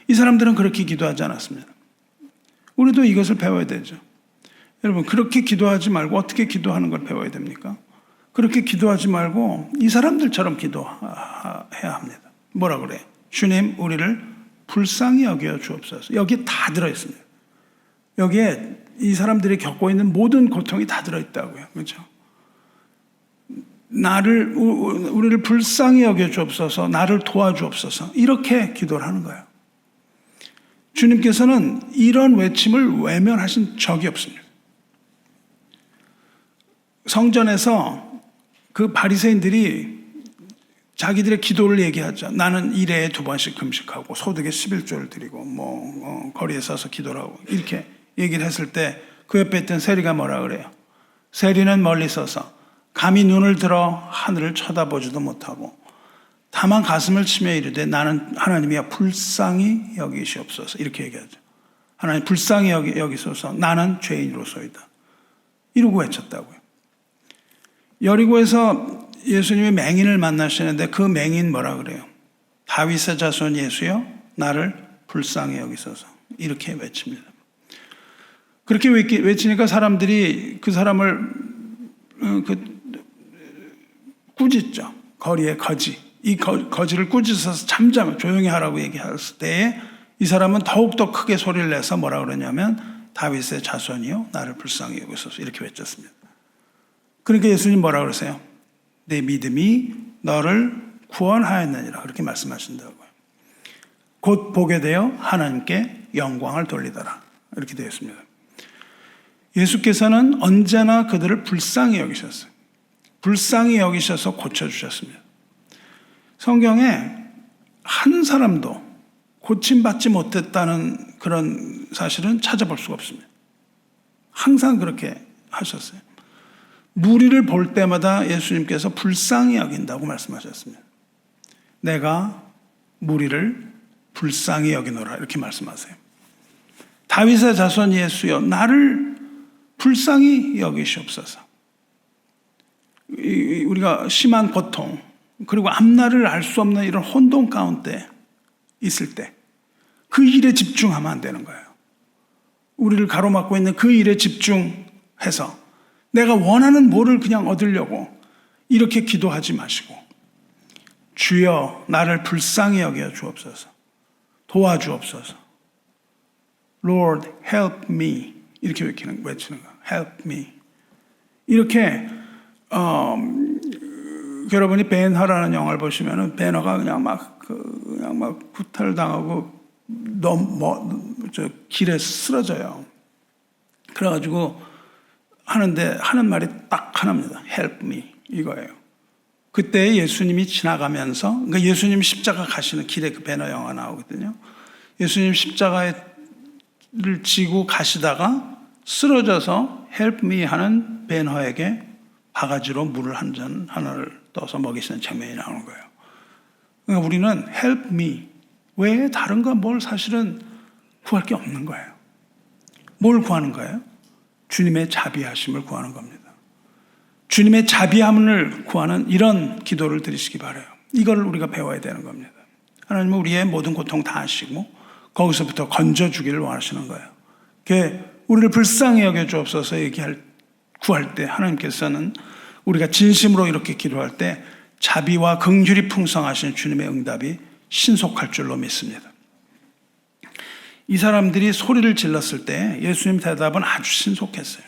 이 사람들은 그렇게 기도하지 않았습니다. 우리도 이것을 배워야 되죠. 여러분, 그렇게 기도하지 말고 어떻게 기도하는 걸 배워야 됩니까? 그렇게 기도하지 말고 이 사람들처럼 기도해야 합니다. 뭐라 그래요? 주님, 우리를 불쌍히 여겨 주옵소서. 여기에 다 들어있습니다. 여기에 이 사람들이 겪고 있는 모든 고통이 다 들어있다고요. 그렇죠? 우리를 불쌍히 여겨 주옵소서, 나를 도와주옵소서. 이렇게 기도를 하는 거예요. 주님께서는 이런 외침을 외면하신 적이 없습니다. 성전에서 그 바리새인들이 자기들의 기도를 얘기하죠. 나는 일해에 2번씩 금식하고 소득의 11조를 드리고 거리에 서서 기도를 하고 이렇게 얘기를 했을 때 그 옆에 있던 세리가 뭐라 그래요? 세리는 멀리 서서 감히 눈을 들어 하늘을 쳐다보지도 못하고 다만 가슴을 치며 이르되 나는 하나님이여 불쌍히 여기시옵소서 이렇게 얘기하죠. 하나님 불쌍히 여기소서 나는 죄인으로소이다. 이러고 외쳤다고요. 여리고에서 예수님이 맹인을 만나시는데 그 맹인 뭐라 그래요? 다윗의 자손 예수여 나를 불쌍히 여기소서 이렇게 외칩니다. 그렇게 외치니까 사람들이 그 사람을 꾸짖죠. 거리에 거지. 이 거지를 꾸짖어서 잠잠 조용히 하라고 얘기했을 때에 이 사람은 더욱더 크게 소리를 내서 뭐라 그러냐면 다윗의 자손이요 나를 불쌍히 여기소서 이렇게 외쳤습니다. 그러니까 예수님 뭐라 그러세요? 내 믿음이 너를 구원하였느니라 그렇게 말씀하신다고요. 곧 보게 되어 하나님께 영광을 돌리더라 이렇게 되어 있습니다. 예수께서는 언제나 그들을 불쌍히 여기셨어요. 불쌍히 여기셔서 고쳐주셨습니다. 성경에 한 사람도 고침받지 못했다는 그런 사실은 찾아볼 수가 없습니다. 항상 그렇게 하셨어요. 무리를 볼 때마다 예수님께서 불쌍히 여긴다고 말씀하셨습니다. 내가 무리를 불쌍히 여기노라 이렇게 말씀하세요. 다윗의 자손 예수여 나를 불쌍히 여기시옵소서. 우리가 심한 고통 그리고 앞날을 알 수 없는 이런 혼돈 가운데 있을 때 그 일에 집중하면 안 되는 거예요. 우리를 가로막고 있는 그 일에 집중해서 내가 원하는 뭐를 그냥 얻으려고 이렇게 기도하지 마시고 주여 나를 불쌍히 여겨 주옵소서 도와주옵소서 Lord help me 이렇게 외치는 거예요. Help me. 이렇게 여러분이 벤허라는 영화를 보시면은 벤허가 그냥 막 구타를 당하고 길에 쓰러져요. 그래가지고 하는데 하는 말이 딱 하나입니다. Help me 이거예요. 그때 예수님이 지나가면서 그러니까 예수님 십자가 가시는 길에 그 벤허 영화 나오거든요. 예수님 십자가를 지고 가시다가 쓰러져서 help me 하는 베너에게 바가지로 물을 한 잔 하나를 떠서 먹이시는 장면이 나오는 거예요. 그러니까 우리는 help me 외에 다른 건 뭘 사실은 구할 게 없는 거예요. 뭘 구하는 거예요? 주님의 자비하심을 구하는 겁니다. 주님의 자비함을 구하는 이런 기도를 드리시기 바라요. 이걸 우리가 배워야 되는 겁니다. 하나님은 우리의 모든 고통 다 아시고 거기서부터 건져주기를 원하시는 거예요. 우리를 불쌍히 여겨주옵소서 구할 때 하나님께서는 우리가 진심으로 이렇게 기도할 때 자비와 긍휼이 풍성하신 주님의 응답이 신속할 줄로 믿습니다. 이 사람들이 소리를 질렀을 때 예수님 대답은 아주 신속했어요.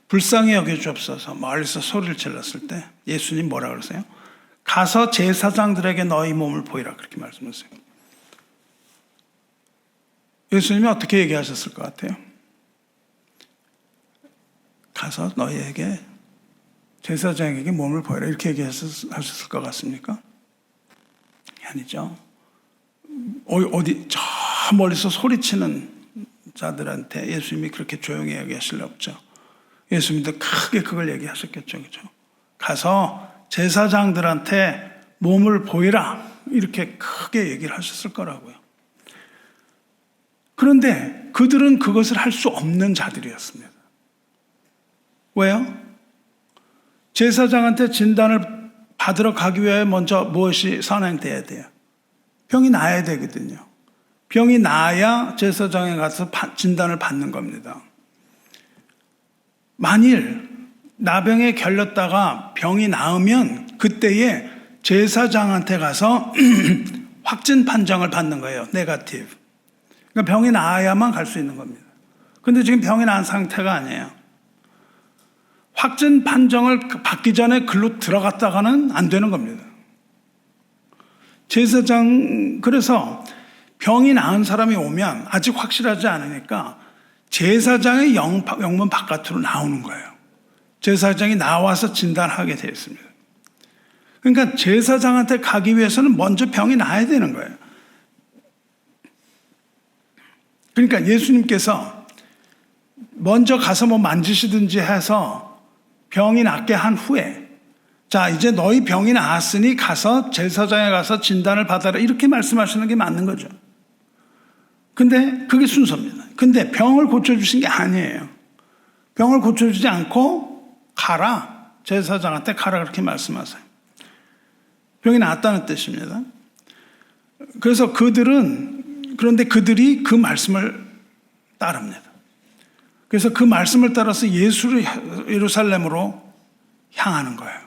불쌍히 여겨주옵소서 멀리서 소리를 질렀을 때 예수님 뭐라 그러세요? 가서 제사장들에게 너희 몸을 보이라 그렇게 말씀하세요. 예수님이 어떻게 얘기하셨을 것 같아요? 가서 너희에게 제사장에게 몸을 보이라 이렇게 얘기하셨을 것 같습니까? 아니죠. 어디 저 멀리서 소리치는 자들한테 예수님이 그렇게 조용히 얘기하실 리 없죠. 예수님도 크게 그걸 얘기하셨겠죠. 그렇죠? 가서 제사장들한테 몸을 보이라 이렇게 크게 얘기를 하셨을 거라고요. 그런데 그들은 그것을 할 수 없는 자들이었습니다. 왜요? 제사장한테 진단을 받으러 가기 위해 먼저 무엇이 선행돼야 돼요? 병이 나아야 되거든요. 병이 나아야 제사장에 가서 진단을 받는 겁니다. 만일 나병에 걸렸다가 병이 나으면 그때에 제사장한테 가서 확진 판정을 받는 거예요. 네거티브. 그러니까 병이 나아야만 갈 수 있는 겁니다. 그런데 지금 병이 나은 상태가 아니에요. 확진 판정을 받기 전에 글로 들어갔다가는 안 되는 겁니다. 그래서 병이 나은 사람이 오면 아직 확실하지 않으니까 제사장의 영문 바깥으로 나오는 거예요. 제사장이 나와서 진단하게 되어 있습니다. 그러니까 제사장한테 가기 위해서는 먼저 병이 나야 되는 거예요. 그러니까 예수님께서 먼저 가서 뭐 만지시든지 해서 병이 낫게 한 후에 자 이제 너희 병이 나았으니 가서 제사장에 가서 진단을 받아라 이렇게 말씀하시는 게 맞는 거죠. 근데 그게 순서입니다. 근데 병을 고쳐주신 게 아니에요. 병을 고쳐주지 않고 가라. 제사장한테 가라 그렇게 말씀하세요. 병이 나았다는 뜻입니다. 그래서 그런데 그들이 그 말씀을 따릅니다. 그래서 그 말씀을 따라서 예루살렘으로 향하는 거예요.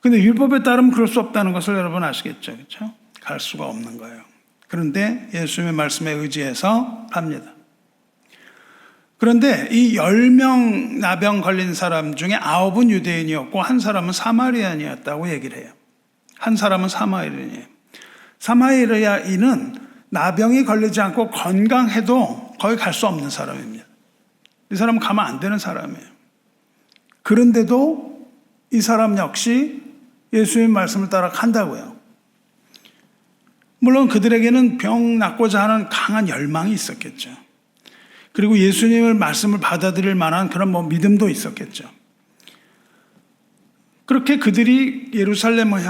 근데 율법에 따르면 그럴 수 없다는 것을 여러분 아시겠죠? 그렇죠? 갈 수가 없는 거예요. 그런데 예수님의 말씀에 의지해서 갑니다. 그런데 이 10명 나병 걸린 사람 중에 9은 유대인이었고 한 사람은 사마리아인이었다고 얘기를 해요. 한 사람은 사마리아인이에요. 사마리아인은 나병이 걸리지 않고 건강해도 거기 갈 수 없는 사람입니다. 이 사람은 가면 안 되는 사람이에요. 그런데도 이 사람 역시 예수님 말씀을 따라 간다고요. 물론 그들에게는 병 낫고자 하는 강한 열망이 있었겠죠. 그리고 예수님의 말씀을 받아들일 만한 그런 믿음도 있었겠죠. 그렇게 그들이 예루살렘을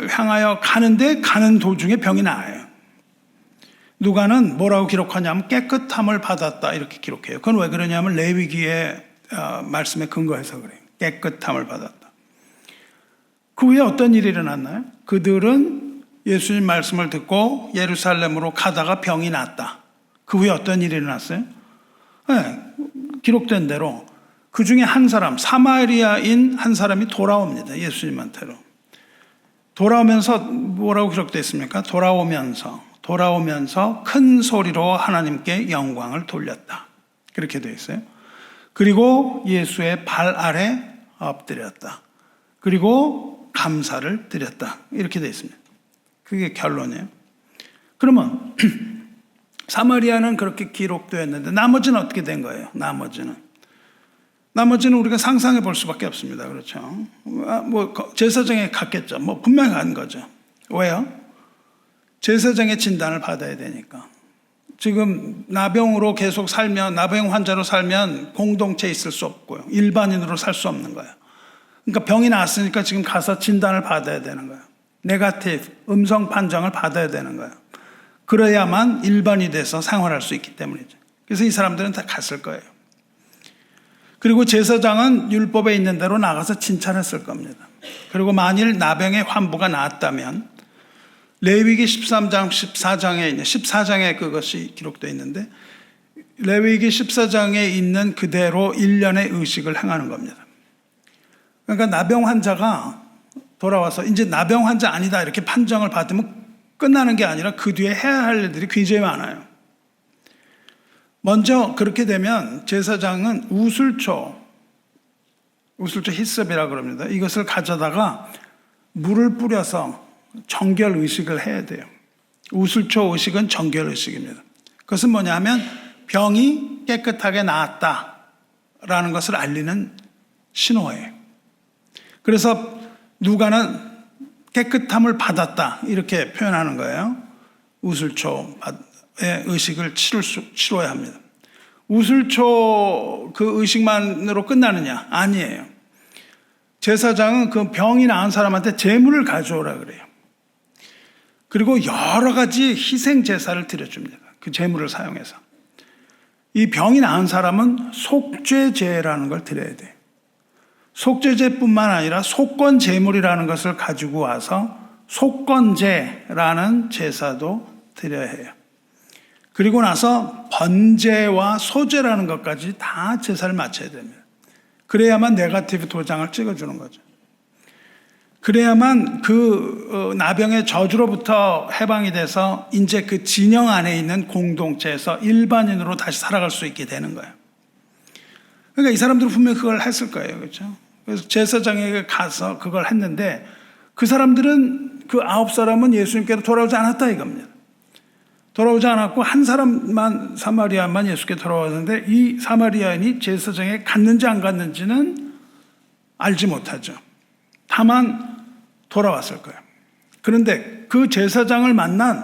향하여 가는 도중에 병이 나아요. 누가는 뭐라고 기록하냐면 깨끗함을 받았다 이렇게 기록해요. 그건 왜 그러냐면 레위기의 말씀에 근거해서 그래요. 깨끗함을 받았다. 그 후에 어떤 일이 일어났나요? 그들은 예수님 말씀을 듣고 예루살렘으로 가다가 병이 났다. 그 후에 어떤 일이 일어났어요? 네, 기록된 대로 그 중에 한 사람, 사마리아인 한 사람이 돌아옵니다. 예수님한테로. 돌아오면서 뭐라고 기록되어 있습니까? 돌아오면서 큰 소리로 하나님께 영광을 돌렸다. 그렇게 되어 있어요. 그리고 예수의 발 아래 엎드렸다. 그리고 감사를 드렸다. 이렇게 되어 있습니다. 그게 결론이에요. 그러면 사마리아는 그렇게 기록되었는데 나머지는 어떻게 된 거예요? 나머지는 우리가 상상해 볼 수밖에 없습니다. 그렇죠? 제사장에 갔겠죠. 분명히 간 거죠. 왜요? 제사장의 진단을 받아야 되니까. 지금 나병으로 계속 살면, 나병 환자로 살면 공동체에 있을 수 없고요. 일반인으로 살 수 없는 거예요. 그러니까 병이 나왔으니까 지금 가서 진단을 받아야 되는 거예요. 네거티브, 음성 판정을 받아야 되는 거예요. 그래야만 일반이 돼서 생활할 수 있기 때문이죠. 그래서 이 사람들은 다 갔을 거예요. 그리고 제사장은 율법에 있는 대로 나가서 진찰했을 겁니다. 그리고 만일 나병의 환부가 나았다면 레위기 13장, 14장에 그것이 기록되어 있는데 레위기 14장에 있는 그대로 1년의 의식을 행하는 겁니다. 그러니까 나병 환자가 돌아와서 이제 나병 환자 아니다 이렇게 판정을 받으면 끝나는 게 아니라 그 뒤에 해야 할 일들이 굉장히 많아요. 먼저 그렇게 되면 제사장은 우슬초 히스업이라고 그럽니다. 이것을 가져다가 물을 뿌려서 정결 의식을 해야 돼요. 우슬초 의식은 정결 의식입니다. 그것은 뭐냐면 병이 깨끗하게 나았다라는 것을 알리는 신호예요. 그래서 누가는 깨끗함을 받았다 이렇게 표현하는 거예요. 우슬초의 의식을 치러야 합니다. 우슬초 그 의식만으로 끝나느냐? 아니에요. 제사장은 그 병이 나은 사람한테 제물을 가져오라 그래요. 그리고 여러 가지 희생 제사를 드려줍니다. 그 제물을 사용해서. 이 병이 나은 사람은 속죄제라는 걸 드려야 돼요. 속죄제뿐만 아니라 속건 제물이라는 것을 가지고 와서 속건제라는 제사도 드려야 해요. 그리고 나서 번제와 소제라는 것까지 다 제사를 마쳐야 됩니다. 그래야만 네거티브 도장을 찍어주는 거죠. 그래야만 그 나병의 저주로부터 해방이 돼서 이제 그 진영 안에 있는 공동체에서 일반인으로 다시 살아갈 수 있게 되는 거예요. 그러니까 이 사람들은 분명히 그걸 했을 거예요. 그렇죠? 그래서 제사장에게 가서 그걸 했는데 그 사람들은 그 9사람은 예수님께로 돌아오지 않았다 이겁니다. 돌아오지 않았고 한 사람만 사마리아만 예수께 돌아왔는데 이 사마리아인이 제사장에 갔는지 안 갔는지는 알지 못하죠. 다만 돌아왔을 거예요. 그런데 그 제사장을 만난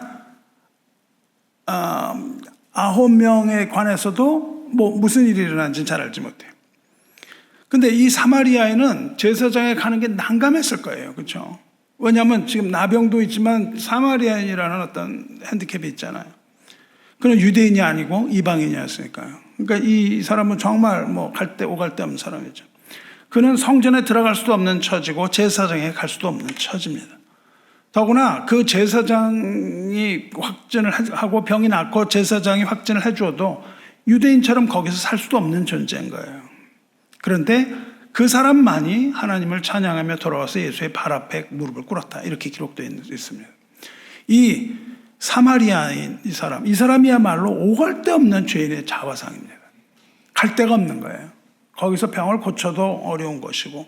9명에 관해서도 무슨 일이 일어난지는 잘 알지 못해요. 근데 이 사마리아인은 제사장에 가는 게 난감했을 거예요. 그렇죠? 왜냐하면 지금 나병도 있지만 사마리아인이라는 어떤 핸디캡이 있잖아요. 그는 유대인이 아니고 이방인이었으니까요. 그러니까 이 사람은 정말 갈 데 오갈 데 없는 사람이죠. 그는 성전에 들어갈 수도 없는 처지고 제사장에 갈 수도 없는 처지입니다. 더구나 그 제사장이 확진을 하고 병이 낫고 제사장이 확진을 해줘도 유대인처럼 거기서 살 수도 없는 존재인 거예요. 그런데 그 사람만이 하나님을 찬양하며 돌아와서 예수의 발 앞에 무릎을 꿇었다. 이렇게 기록되어 있습니다. 이 사마리아인 이 사람이야말로 오갈 데 없는 죄인의 자화상입니다. 갈 데가 없는 거예요. 거기서 병을 고쳐도 어려운 것이고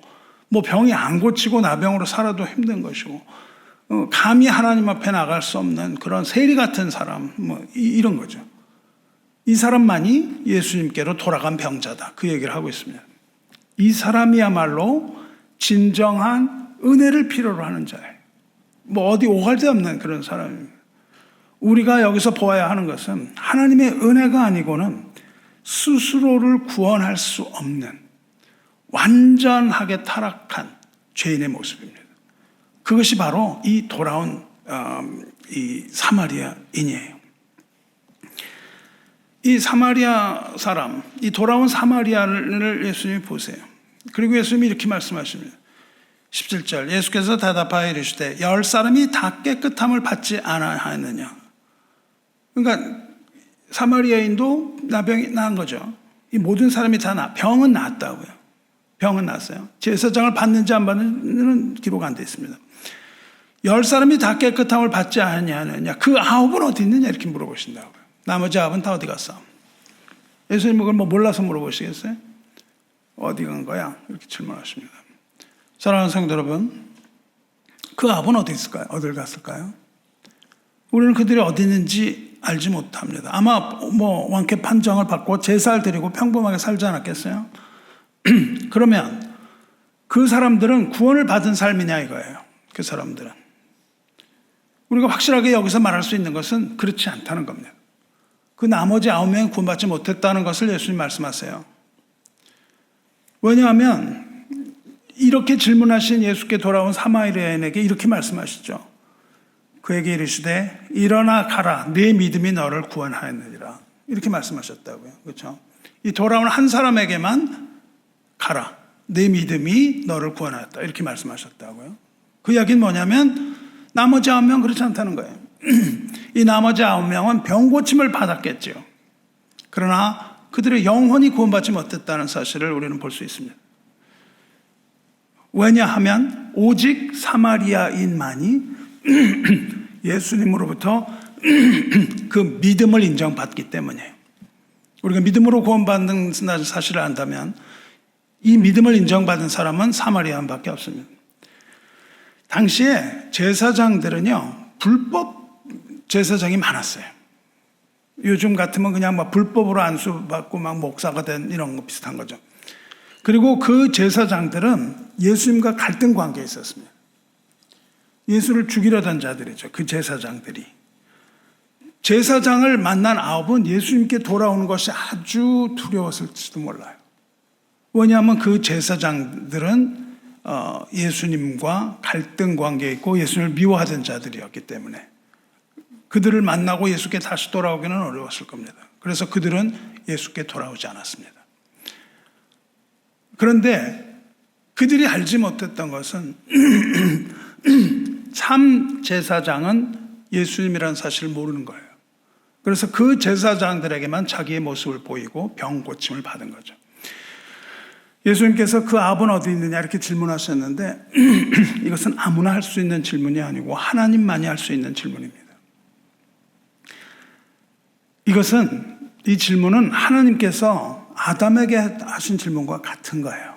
병이 안 고치고 나병으로 살아도 힘든 것이고 감히 하나님 앞에 나갈 수 없는 그런 세리 같은 사람 이런 거죠. 이 사람만이 예수님께로 돌아간 병자다. 그 얘기를 하고 있습니다. 이 사람이야말로 진정한 은혜를 필요로 하는 자예요. 어디 오갈 데 없는 그런 사람입니다. 우리가 여기서 보아야 하는 것은 하나님의 은혜가 아니고는 스스로를 구원할 수 없는 완전하게 타락한 죄인의 모습입니다. 그것이 바로 이 돌아온 이 사마리아인이에요. 이 사마리아 사람, 이 돌아온 사마리아를 예수님이 보세요. 그리고 예수님이 이렇게 말씀하십니다. 17절 예수께서 대답하여 이르시되 10사람이 다 깨끗함을 받지 않았느냐. 그러니까 사마리아인도 나병이 나은 거죠. 이 모든 사람이 다 병은 나았다고요. 병은 났어요. 제사장을 받는지 안 받는지는 기록 안 되어 있습니다. 10사람이 다 깨끗함을 받지 않느냐. 그 9은 어디 있느냐 이렇게 물어보신다고요. 나머지 9은 다 어디 갔어? 예수님 그걸 몰라서 물어보시겠어요? 어디 간 거야? 이렇게 질문하십니다. 사랑하는 성도 여러분, 그 9은 어디 있을까요? 어딜 갔을까요? 우리는 그들이 어디 있는지 알지 못합니다. 아마 완쾌 판정을 받고 제사를 드리고 평범하게 살지 않았겠어요? 그러면 그 사람들은 구원을 받은 삶이냐 이거예요. 그 사람들은. 우리가 확실하게 여기서 말할 수 있는 것은 그렇지 않다는 겁니다. 그 나머지 9명이 구원받지 못했다는 것을 예수님 말씀하세요. 왜냐하면 이렇게 질문하신 예수께 돌아온 사마리아인에게 이렇게 말씀하시죠. 그에게 이르시되 일어나 가라, 네 믿음이 너를 구원하였느니라. 이렇게 말씀하셨다고요. 그렇죠? 이 돌아온 한 사람에게만 가라, 네 믿음이 너를 구원하였다. 이렇게 말씀하셨다고요. 그 이야기는 뭐냐면 나머지 9명 그렇지 않다는 거예요. 이 나머지 9명은 병고침을 받았겠죠. 그러나 그들의 영혼이 구원받지 못했다는 사실을 우리는 볼 수 있습니다. 왜냐하면 오직 사마리아인만이 예수님으로부터 그 믿음을 인정받기 때문이에요. 우리가 믿음으로 구원받는 사실을 안다면 이 믿음을 인정받은 사람은 사마리아인밖에 없습니다. 당시에 제사장들은요, 불법 제사장이 많았어요. 요즘 같으면 그냥 막 불법으로 안수받고 막 목사가 된 이런 거 비슷한 거죠. 그리고 그 제사장들은 예수님과 갈등 관계에 있었습니다. 예수를 죽이려던 자들이죠. 그 제사장들이. 제사장을 만난 9은 예수님께 돌아오는 것이 아주 두려웠을지도 몰라요. 왜냐하면 그 제사장들은 예수님과 갈등 관계에 있고 예수님을 미워하던 자들이었기 때문에 그들을 만나고 예수께 다시 돌아오기는 어려웠을 겁니다. 그래서 그들은 예수께 돌아오지 않았습니다. 그런데 그들이 알지 못했던 것은 참 제사장은 예수님이라는 사실을 모르는 거예요. 그래서 그 제사장들에게만 자기의 모습을 보이고 병 고침을 받은 거죠. 예수님께서 그 압은 어디 있느냐 이렇게 질문하셨는데 이것은 아무나 할 수 있는 질문이 아니고 하나님만이 할 수 있는 질문입니다. 이 질문은 하나님께서 아담에게 하신 질문과 같은 거예요.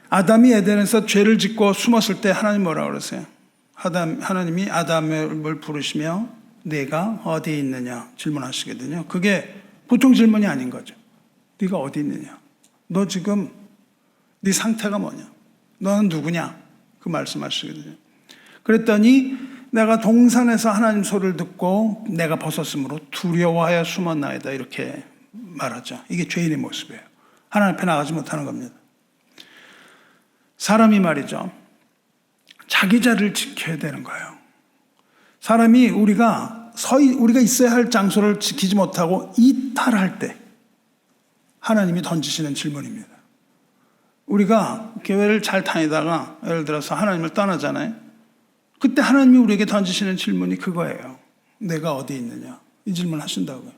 아담이 에덴에서 죄를 짓고 숨었을 때 하나님 뭐라고 그러세요? 하나님이 아담을 부르시며 네가 어디 있느냐 질문하시거든요. 그게 보통 질문이 아닌 거죠. 네가 어디 있느냐? 너 지금 네 상태가 뭐냐? 너는 누구냐? 그 말씀하시거든요. 그랬더니 내가 동산에서 하나님 소리를 듣고 내가 벗었으므로 두려워하여 숨었나이다 이렇게 말하죠. 이게 죄인의 모습이에요. 하나님 앞에 나가지 못하는 겁니다. 사람이 말이죠. 자기 자리를 지켜야 되는 거예요. 사람이 우리가 있어야 할 장소를 지키지 못하고 이탈할 때 하나님이 던지시는 질문입니다. 우리가 교회를 잘 다니다가 예를 들어서 하나님을 떠나잖아요. 그때 하나님이 우리에게 던지시는 질문이 그거예요. 내가 어디 있느냐? 이 질문 하신다고요.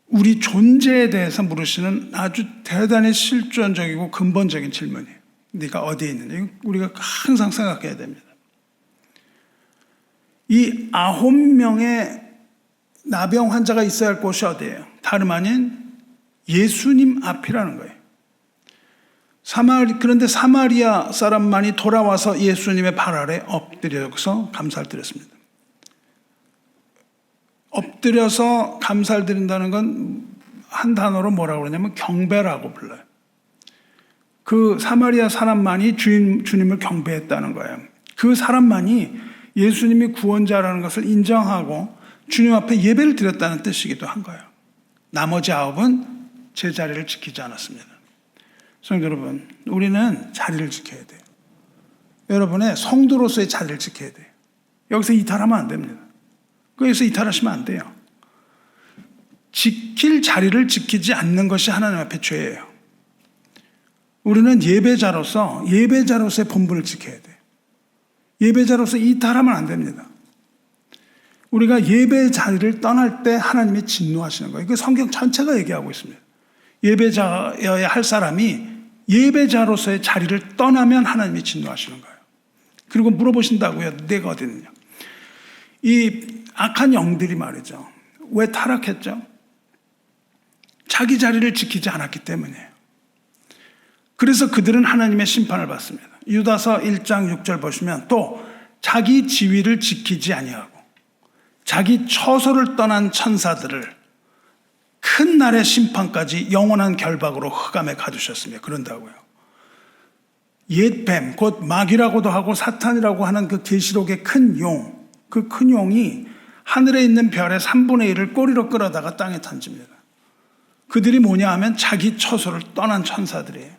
우리 존재에 대해서 물으시는 아주 대단히 실존적이고 근본적인 질문이에요. 네가 어디에 있느냐? 우리가 항상 생각해야 됩니다. 이 9명의 나병 환자가 있어야 할 곳이 어디예요? 다름 아닌 예수님 앞이라는 거예요. 그런데 사마리아 사람만이 돌아와서 예수님의 발 아래 엎드려서 감사를 드렸습니다. 엎드려서 감사를 드린다는 건 한 단어로 뭐라고 그러냐면 경배라고 불러요. 그 사마리아 사람만이 주님을 경배했다는 거예요. 그 사람만이 예수님이 구원자라는 것을 인정하고 주님 앞에 예배를 드렸다는 뜻이기도 한 거예요. 나머지 9은 제자리를 지키지 않았습니다. 성도 여러분, 우리는 자리를 지켜야 돼요. 여러분의 성도로서의 자리를 지켜야 돼요. 여기서 이탈하면 안 됩니다. 여기서 이탈하시면 안 돼요. 지킬 자리를 지키지 않는 것이 하나님 앞에 죄예요. 우리는 예배자로서의 본분을 지켜야 돼요. 예배자로서 이탈하면 안 됩니다. 우리가 예배 자리를 떠날 때 하나님이 진노하시는 거예요. 이거 성경 전체가 얘기하고 있습니다. 예배자여야 할 사람이 예배자로서의 자리를 떠나면 하나님이 진노하시는 거예요. 그리고 물어보신다고요. 내가 어디 있느냐. 이 악한 영들이 말이죠. 왜 타락했죠? 자기 자리를 지키지 않았기 때문이에요. 그래서 그들은 하나님의 심판을 받습니다. 유다서 1장 6절 보시면 또 자기 지위를 지키지 아니하고 자기 처소를 떠난 천사들을 큰 날의 심판까지 영원한 결박으로 흑암에 가두셨으며 그런다고요. 옛뱀, 곧 마귀라고도 하고 사탄이라고 하는 그 계시록의 큰 용, 그 큰 용이 하늘에 있는 별의 3분의 1을 꼬리로 끌어다가 땅에 던집니다. 그들이 뭐냐 하면 자기 처소를 떠난 천사들이에요.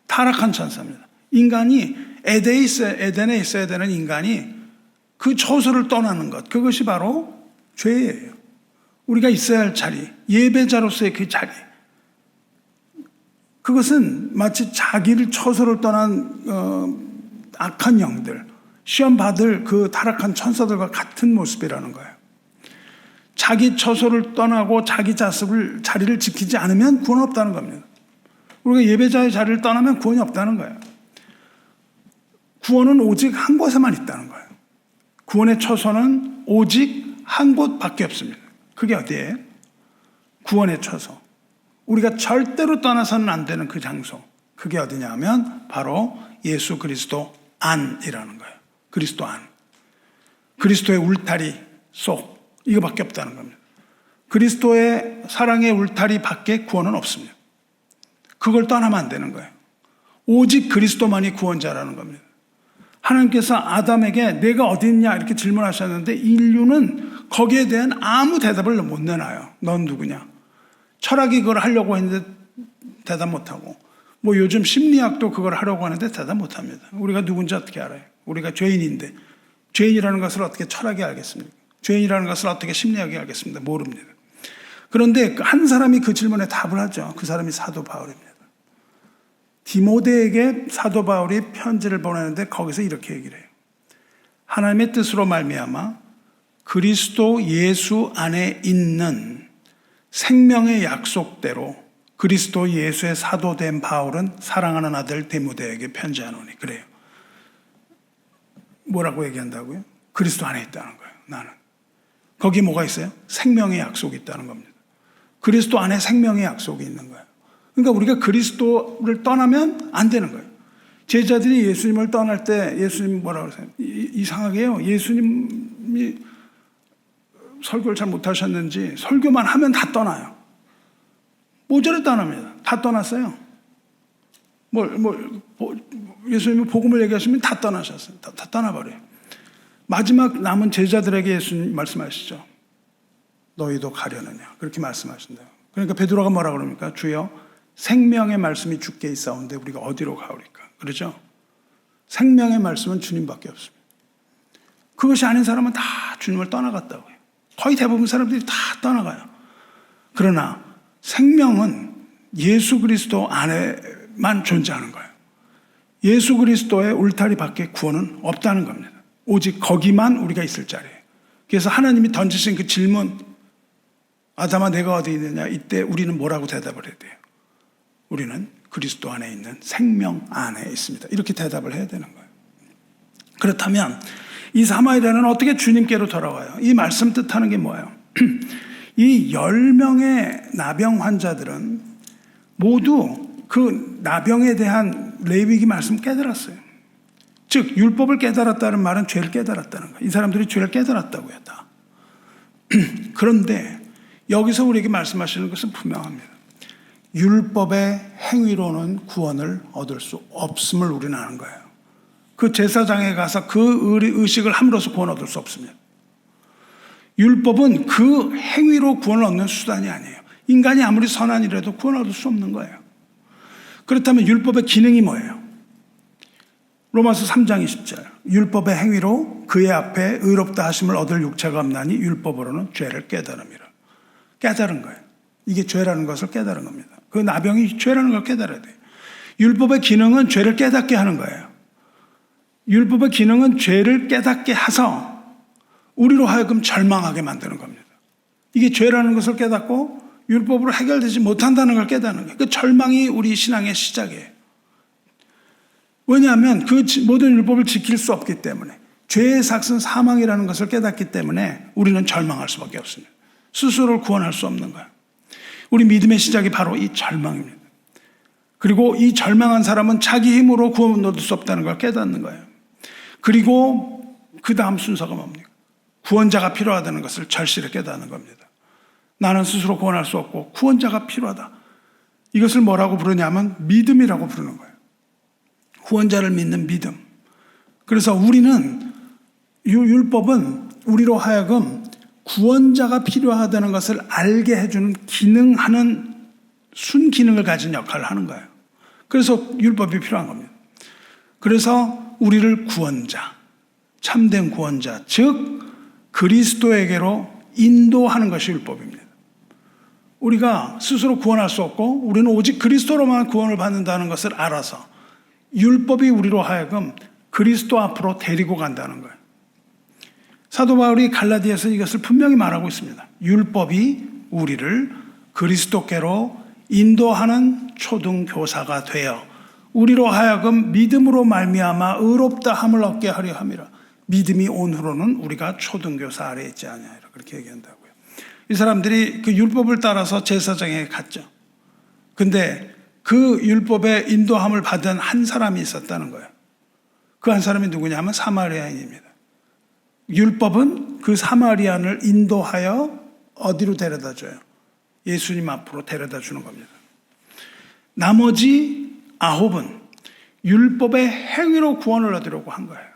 타락한 천사입니다. 인간이 에덴에 있어야 되는 인간이 그 처소를 떠나는 것, 그것이 바로 죄예요. 우리가 있어야 할 자리, 예배자로서의 그 자리, 그것은 마치 자기를 처소를 떠난 악한 영들, 시험받을 그 타락한 천사들과 같은 모습이라는 거예요. 자기 처소를 떠나고 자기 자리를 지키지 않으면 구원 없다는 겁니다. 우리가 예배자의 자리를 떠나면 구원이 없다는 거예요. 구원은 오직 한 곳에만 있다는 거예요. 구원의 처소는 오직 한 곳밖에 없습니다. 그게 어디예요? 구원의 처소. 우리가 절대로 떠나서는 안 되는 그 장소. 그게 어디냐 하면 바로 예수 그리스도 안이라는 거예요. 그리스도 안. 그리스도의 울타리 속. 이거밖에 없다는 겁니다. 그리스도의 사랑의 울타리 밖에 구원은 없습니다. 그걸 떠나면 안 되는 거예요. 오직 그리스도만이 구원자라는 겁니다. 하나님께서 아담에게 내가 어디 있냐 이렇게 질문하셨는데 인류는 거기에 대한 아무 대답을 못 내놔요. 넌 누구냐? 철학이 그걸 하려고 했는데 대답 못하고, 뭐 요즘 심리학도 그걸 하려고 하는데 대답 못합니다. 우리가 누군지 어떻게 알아요? 우리가 죄인인데 죄인이라는 것을 어떻게 철학이 알겠습니까? 죄인이라는 것을 어떻게 심리학이 알겠습니다? 모릅니다. 그런데 한 사람이 그 질문에 답을 하죠. 그 사람이 사도 바울입니다. 디모데에게 사도 바울이 편지를 보내는데 거기서 이렇게 얘기를 해요. 하나님의 뜻으로 말미암아 그리스도 예수 안에 있는 생명의 약속대로 그리스도 예수의 사도된 바울은 사랑하는 아들 디모데에게 편지하노니. 그래요. 뭐라고 얘기한다고요? 그리스도 안에 있다는 거예요. 나는. 거기 뭐가 있어요? 생명의 약속이 있다는 겁니다. 그리스도 안에 생명의 약속이 있는 거예요. 그러니까 우리가 그리스도를 떠나면 안 되는 거예요. 제자들이 예수님을 떠날 때 예수님 뭐라고 그러세요? 이상하게요. 예수님이 설교를 잘 못하셨는지 설교만 하면 다 떠나요. 모조리 떠납니다. 다 떠났어요. 예수님이 복음을 얘기하시면 다 떠나셨어요. 다 떠나버려요. 마지막 남은 제자들에게 예수님 말씀하시죠. 너희도 가려느냐. 그렇게 말씀하신대요. 그러니까 베드로가 뭐라 그럽니까? 주여 생명의 말씀이 주께 있사온데 우리가 어디로 가오리까? 그러죠? 생명의 말씀은 주님밖에 없습니다. 그것이 아닌 사람은 다 주님을 떠나갔다고요. 거의 대부분 사람들이 다 떠나가요. 그러나 생명은 예수 그리스도 안에만 존재하는 거예요. 예수 그리스도의 울타리 밖에 구원은 없다는 겁니다. 오직 거기만 우리가 있을 자리예요. 그래서 하나님이 던지신 그 질문, 아담아 내가 어디 있느냐, 이때 우리는 뭐라고 대답을 해야 돼요? 우리는 그리스도 안에 있는 생명 안에 있습니다. 이렇게 대답을 해야 되는 거예요. 그렇다면 이 사마리아는 어떻게 주님께로 돌아와요? 이 말씀 뜻하는 게 뭐예요? 이 10명의 나병 환자들은 모두 그 나병에 대한 레위기 말씀 깨달았어요. 즉 율법을 깨달았다는 말은 죄를 깨달았다는 거예요. 이 사람들이 죄를 깨달았다고요. 다. 그런데 여기서 우리에게 말씀하시는 것은 분명합니다. 율법의 행위로는 구원을 얻을 수 없음을 우리는 아는 거예요. 그 제사장에 가서 그 의식을 함으로써 구원 얻을 수 없습니다. 율법은 그 행위로 구원을 얻는 수단이 아니에요. 인간이 아무리 선한 일해도 구원을 얻을 수 없는 거예요. 그렇다면 율법의 기능이 뭐예요? 로마서 3장 20절. 율법의 행위로 그의 앞에 의롭다 하심을 얻을 육체가 없나니 율법으로는 죄를 깨달음이라. 깨달은 거예요. 이게 죄라는 것을 깨달은 겁니다. 그 나병이 죄라는 걸 깨달아야 돼요. 율법의 기능은 죄를 깨닫게 하는 거예요. 율법의 기능은 죄를 깨닫게 해서 우리로 하여금 절망하게 만드는 겁니다. 이게 죄라는 것을 깨닫고 율법으로 해결되지 못한다는 걸 깨닫는 거예요. 그 절망이 우리 신앙의 시작이에요. 왜냐하면 그 모든 율법을 지킬 수 없기 때문에, 죄의 삭은 사망이라는 것을 깨닫기 때문에 우리는 절망할 수밖에 없습니다. 스스로를 구원할 수 없는 거예요. 우리 믿음의 시작이 바로 이 절망입니다. 그리고 이 절망한 사람은 자기 힘으로 구원 얻을 수 없다는 걸 깨닫는 거예요. 그리고 그 다음 순서가 뭡니까? 구원자가 필요하다는 것을 절실히 깨닫는 겁니다. 나는 스스로 구원할 수 없고 구원자가 필요하다. 이것을 뭐라고 부르냐면 믿음이라고 부르는 거예요. 구원자를 믿는 믿음. 그래서 우리는 율법은 우리로 하여금 구원자가 필요하다는 것을 알게 해주는 기능하는 순기능을 가진 역할을 하는 거예요. 그래서 율법이 필요한 겁니다. 그래서 우리를 구원자, 참된 구원자, 즉 그리스도에게로 인도하는 것이 율법입니다. 우리가 스스로 구원할 수 없고 우리는 오직 그리스도로만 구원을 받는다는 것을 알아서 율법이 우리로 하여금 그리스도 앞으로 데리고 간다는 거예요. 사도 바울이 갈라디아서 이것을 분명히 말하고 있습니다. 율법이 우리를 그리스도께로 인도하는 초등교사가 되어 우리로 하여금 믿음으로 말미암아 의롭다 함을 얻게 하려 함이라. 믿음이 온 후로는 우리가 초등교사 아래에 있지 아니하리라. 그렇게 얘기한다고요. 이 사람들이 그 율법을 따라서 제사장에게 갔죠. 근데 그 율법의 인도함을 받은 한 사람이 있었다는 거예요. 그 한 사람이 누구냐면 사마리아인입니다. 율법은 그 사마리아인을 인도하여 어디로 데려다 줘요? 예수님 앞으로 데려다 주는 겁니다. 나머지 9은 율법의 행위로 구원을 얻으려고 한 거예요.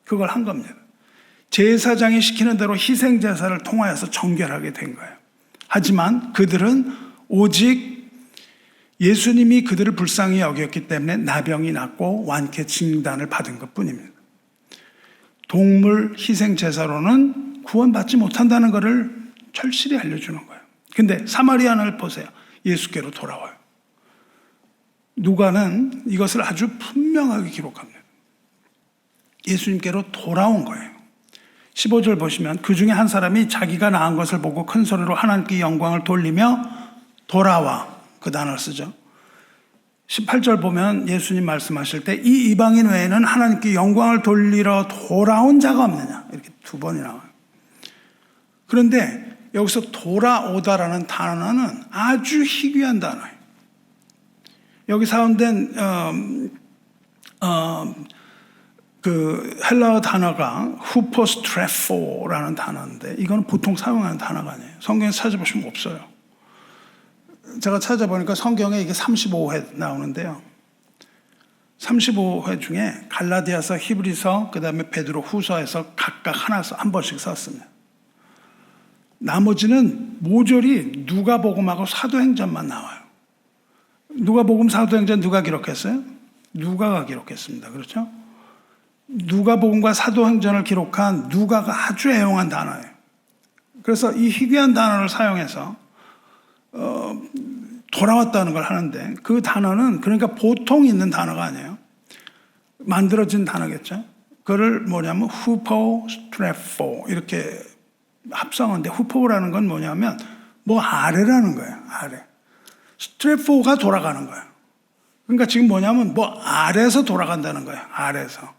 그걸 한 겁니다. 제사장이 시키는 대로 희생제사를 통하여서 정결하게 된 거예요. 하지만 그들은 오직 예수님이 그들을 불쌍히 여겼기 때문에 나병이 낫고 완쾌 징단을 받은 것뿐입니다. 동물 희생제사로는 구원받지 못한다는 것을 절실히 알려주는 거예요. 근데 사마리아인을 보세요. 예수께로 돌아와요. 누가는 이것을 아주 분명하게 기록합니다. 예수님께로 돌아온 거예요. 15절 보시면 그 중에 한 사람이 자기가 낳은 것을 보고 큰 소리로 하나님께 영광을 돌리며 돌아와, 그 단어를 쓰죠. 18절 보면 예수님 말씀하실 때 이 이방인 외에는 하나님께 영광을 돌리러 돌아온 자가 없느냐, 이렇게 2번이 나와요. 그런데 여기서 돌아오다라는 단어는 아주 희귀한 단어예요. 여기 사용된 그 헬라어 단어가 후포스트레포라는 단어인데 이건 보통 사용하는 단어가 아니에요. 성경에 찾아보시면 없어요. 제가 찾아보니까 성경에 이게 35회 나오는데요. 35회 중에 갈라디아서, 히브리서, 그 다음에 베드로 후서에서 각각 한 번씩 썼습니다. 나머지는 모조리 누가복음하고 사도행전만 나와요. 누가복음, 사도행전 누가 기록했어요? 누가가 기록했습니다. 그렇죠? 누가복음과 사도행전을 기록한 누가가 아주 애용한 단어예요. 그래서 이 희귀한 단어를 사용해서 돌아왔다는 걸 하는데 그 단어는 그러니까 보통 있는 단어가 아니에요. 만들어진 단어겠죠. 그걸 뭐냐면 후포스트레포 이렇게 합성한데 후포라는 건 뭐냐면 뭐 아래라는 거예요. 아래. 스트레포가 돌아가는 거예요. 그러니까 지금 뭐냐면 뭐 아래에서 돌아간다는 거예요. 아래에서.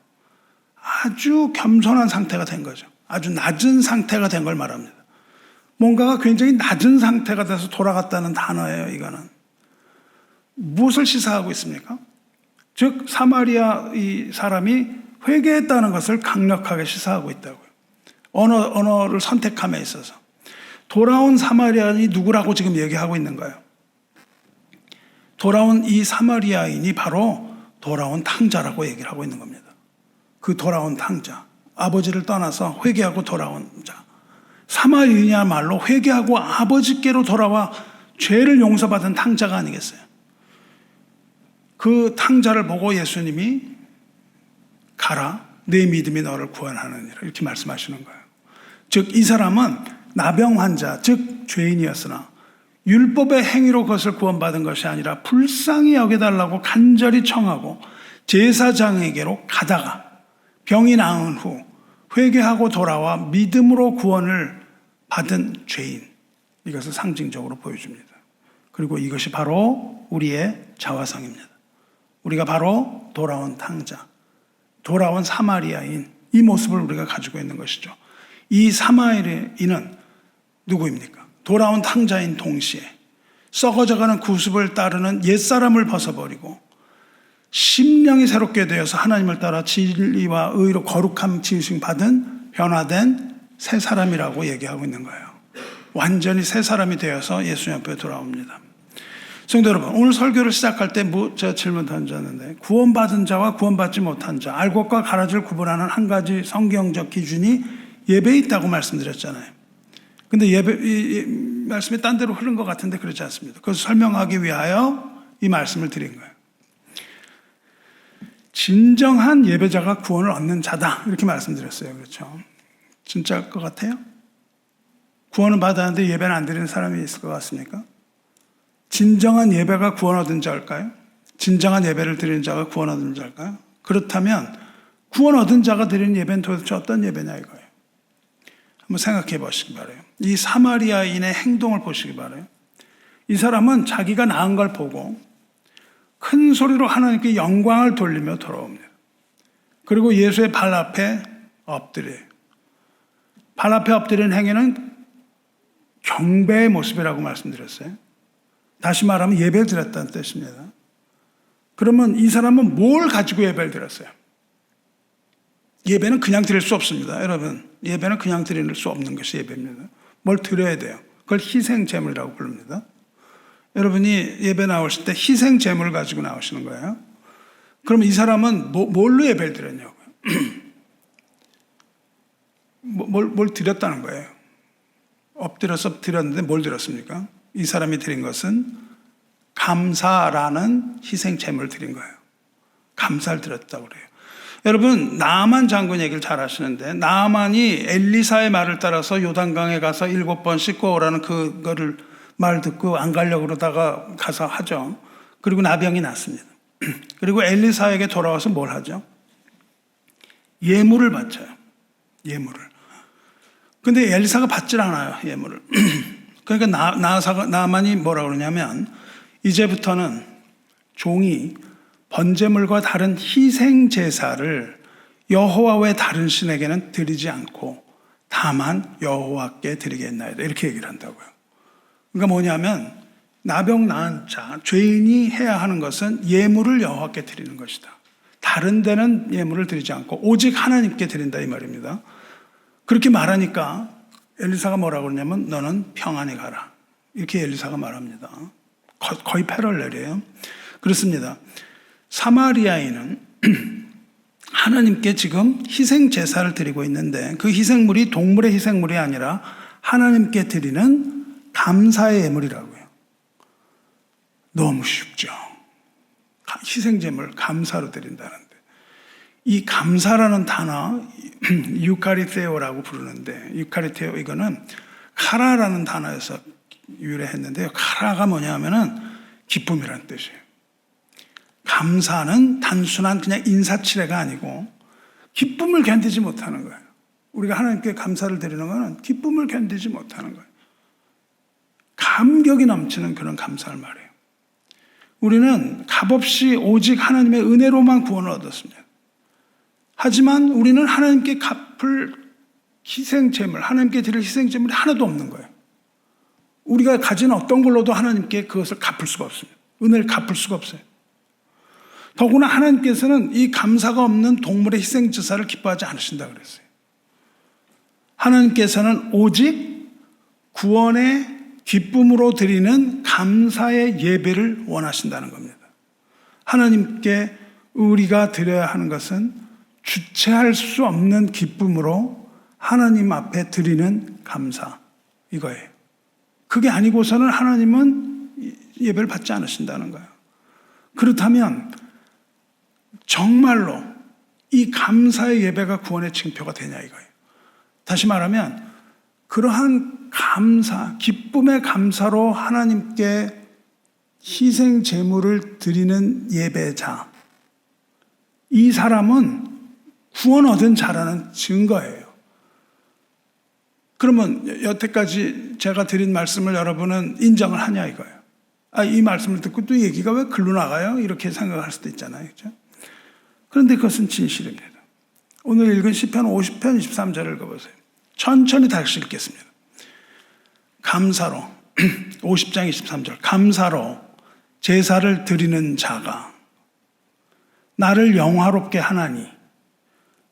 아주 겸손한 상태가 된 거죠. 아주 낮은 상태가 된 걸 말합니다. 뭔가가 굉장히 낮은 상태가 돼서 돌아갔다는 단어예요. 이거는. 무엇을 시사하고 있습니까? 즉 사마리아 이 사람이 회개했다는 것을 강력하게 시사하고 있다고요. 언어를 선택함에 있어서. 돌아온 사마리아인이 누구라고 지금 얘기하고 있는 거예요? 돌아온 이 사마리아인이 바로 돌아온 탕자라고 얘기를 하고 있는 겁니다. 그 돌아온 탕자. 아버지를 떠나서 회개하고 돌아온 자. 사마리아인이야말로 회개하고 아버지께로 돌아와 죄를 용서받은 탕자가 아니겠어요? 그 탕자를 보고 예수님이 가라, 내 믿음이 너를 구원하느니라 이렇게 말씀하시는 거예요. 즉 이 사람은 나병 환자, 즉 죄인이었으나 율법의 행위로 그것을 구원받은 것이 아니라 불쌍히 여겨달라고 간절히 청하고 제사장에게로 가다가 병이 나은 후 회개하고 돌아와 믿음으로 구원을 받은 죄인, 이것을 상징적으로 보여줍니다. 그리고 이것이 바로 우리의 자화상입니다. 우리가 바로 돌아온 탕자, 돌아온 사마리아인, 이 모습을 우리가 가지고 있는 것이죠. 이 사마리아인은 누구입니까? 돌아온 탕자인 동시에 썩어져가는 구습을 따르는 옛사람을 벗어버리고 심령이 새롭게 되어서 하나님을 따라 진리와 의로 거룩함 지으심 받은 변화된 새 사람이라고 얘기하고 있는 거예요. 완전히 새 사람이 되어서 예수님 앞에 돌아옵니다. 성도 여러분, 오늘 설교를 시작할 때 제가 질문 던졌는데 구원받은 자와 구원받지 못한 자, 알 것과 가라지를 구분하는 한 가지 성경적 기준이 예배에 있다고 말씀드렸잖아요. 근데 이 말씀이 딴 데로 흐른 것 같은데 그렇지 않습니다. 그것을 설명하기 위하여 이 말씀을 드린 거예요. 진정한 예배자가 구원을 얻는 자다. 이렇게 말씀드렸어요. 그렇죠? 진짜일 것 같아요? 구원을 받았는데 예배는 안 드리는 사람이 있을 것 같습니까? 진정한 예배가 구원 얻은 자일까요? 진정한 예배를 드리는 자가 구원 얻은 자일까요? 그렇다면 구원 얻은 자가 드리는 예배는 도대체 어떤 예배냐 이거예요. 한번 생각해 보시기 바라요. 이 사마리아인의 행동을 보시기 바라요. 이 사람은 자기가 나은 걸 보고 큰 소리로 하나님께 영광을 돌리며 돌아옵니다. 그리고 예수의 발 앞에 엎드려요. 발 앞에 엎드리는 행위는 경배의 모습이라고 말씀드렸어요. 다시 말하면 예배를 드렸다는 뜻입니다. 그러면 이 사람은 뭘 가지고 예배를 드렸어요? 예배는 그냥 드릴 수 없습니다. 여러분, 예배는 그냥 드릴 수 없는 것이 예배입니다. 뭘 드려야 돼요. 그걸 희생제물이라고 부릅니다. 여러분이 예배 나오실 때 희생제물을 가지고 나오시는 거예요. 그러면 이 사람은 뭘로 예배를 드렸냐고요? 뭘 드렸다는 거예요. 엎드려서 드렸는데 뭘 드렸습니까? 이 사람이 드린 것은 감사라는 희생제물을 드린 거예요. 감사를 드렸다고 그래요. 여러분, 나아만 장군 얘기를 잘 하시는데, 나아만이 엘리사의 말을 따라서 요단강에 가서 7번 씻고 오라는 그거를 말 듣고 안 가려고 그러다가 가서 하죠. 그리고 나병이 났습니다. 그리고 엘리사에게 돌아와서 뭘 하죠? 예물을 바쳐요. 예물을. 근데 엘리사가 받질 않아요, 예물을. 그러니까 나만이 뭐라고 그러냐면, 이제부터는 종이 번제물과 다른 희생 제사를 여호와 외 다른 신에게는 드리지 않고 다만 여호와께 드리겠나이다. 이렇게 얘기를 한다고요. 그러니까 뭐냐면 나병 나은 자, 죄인이 해야 하는 것은 예물을 여호와께 드리는 것이다. 다른 데는 예물을 드리지 않고 오직 하나님께 드린다 이 말입니다. 그렇게 말하니까 엘리사가 뭐라고 그러냐면 너는 평안히 가라. 이렇게 엘리사가 말합니다. 거의 패를 내려요. 그렇습니다. 사마리아인은 하나님께 지금 희생 제사를 드리고 있는데 그 희생물이 동물의 희생물이 아니라 하나님께 드리는 감사의 예물이라고요. 너무 쉽죠. 희생제물 감사로 드린다는데 이 감사라는 단어 유카리테오라고 부르는데 유카리테오 이거는 카라라는 단어에서 유래했는데요. 카라가 뭐냐면은 기쁨이라는 뜻이에요. 감사는 단순한 그냥 인사치레가 아니고 기쁨을 견디지 못하는 거예요. 우리가 하나님께 감사를 드리는 것은 기쁨을 견디지 못하는 거예요. 감격이 넘치는 그런 감사를 말해요. 우리는 값없이 오직 하나님의 은혜로만 구원을 얻었습니다. 하지만 우리는 하나님께 갚을 희생제물, 하나님께 드릴 희생제물이 하나도 없는 거예요. 우리가 가진 어떤 걸로도 하나님께 그것을 갚을 수가 없습니다. 은혜를 갚을 수가 없어요. 더구나 하나님께서는 이 감사가 없는 동물의 희생제사를 기뻐하지 않으신다고 그랬어요. 하나님께서는 오직 구원의 기쁨으로 드리는 감사의 예배를 원하신다는 겁니다. 하나님께 우리가 드려야 하는 것은 주체할 수 없는 기쁨으로 하나님 앞에 드리는 감사 이거예요. 그게 아니고서는 하나님은 예배를 받지 않으신다는 거예요. 그렇다면 정말로 이 감사의 예배가 구원의 징표가 되냐 이거예요. 다시 말하면 그러한 감사, 기쁨의 감사로 하나님께 희생 제물을 드리는 예배자, 이 사람은 구원 얻은 자라는 증거예요. 그러면 여태까지 제가 드린 말씀을 여러분은 인정을 하냐 이거예요. 이 말씀을 듣고 또 얘기가 왜 글로 나가요? 이렇게 생각할 수도 있잖아요. 그렇죠? 그런데 그것은 진실입니다. 오늘 읽은 시편 50편 23절을 읽어보세요. 천천히 다시 읽겠습니다. 감사로 50장 23절 감사로 제사를 드리는 자가 나를 영화롭게 하나니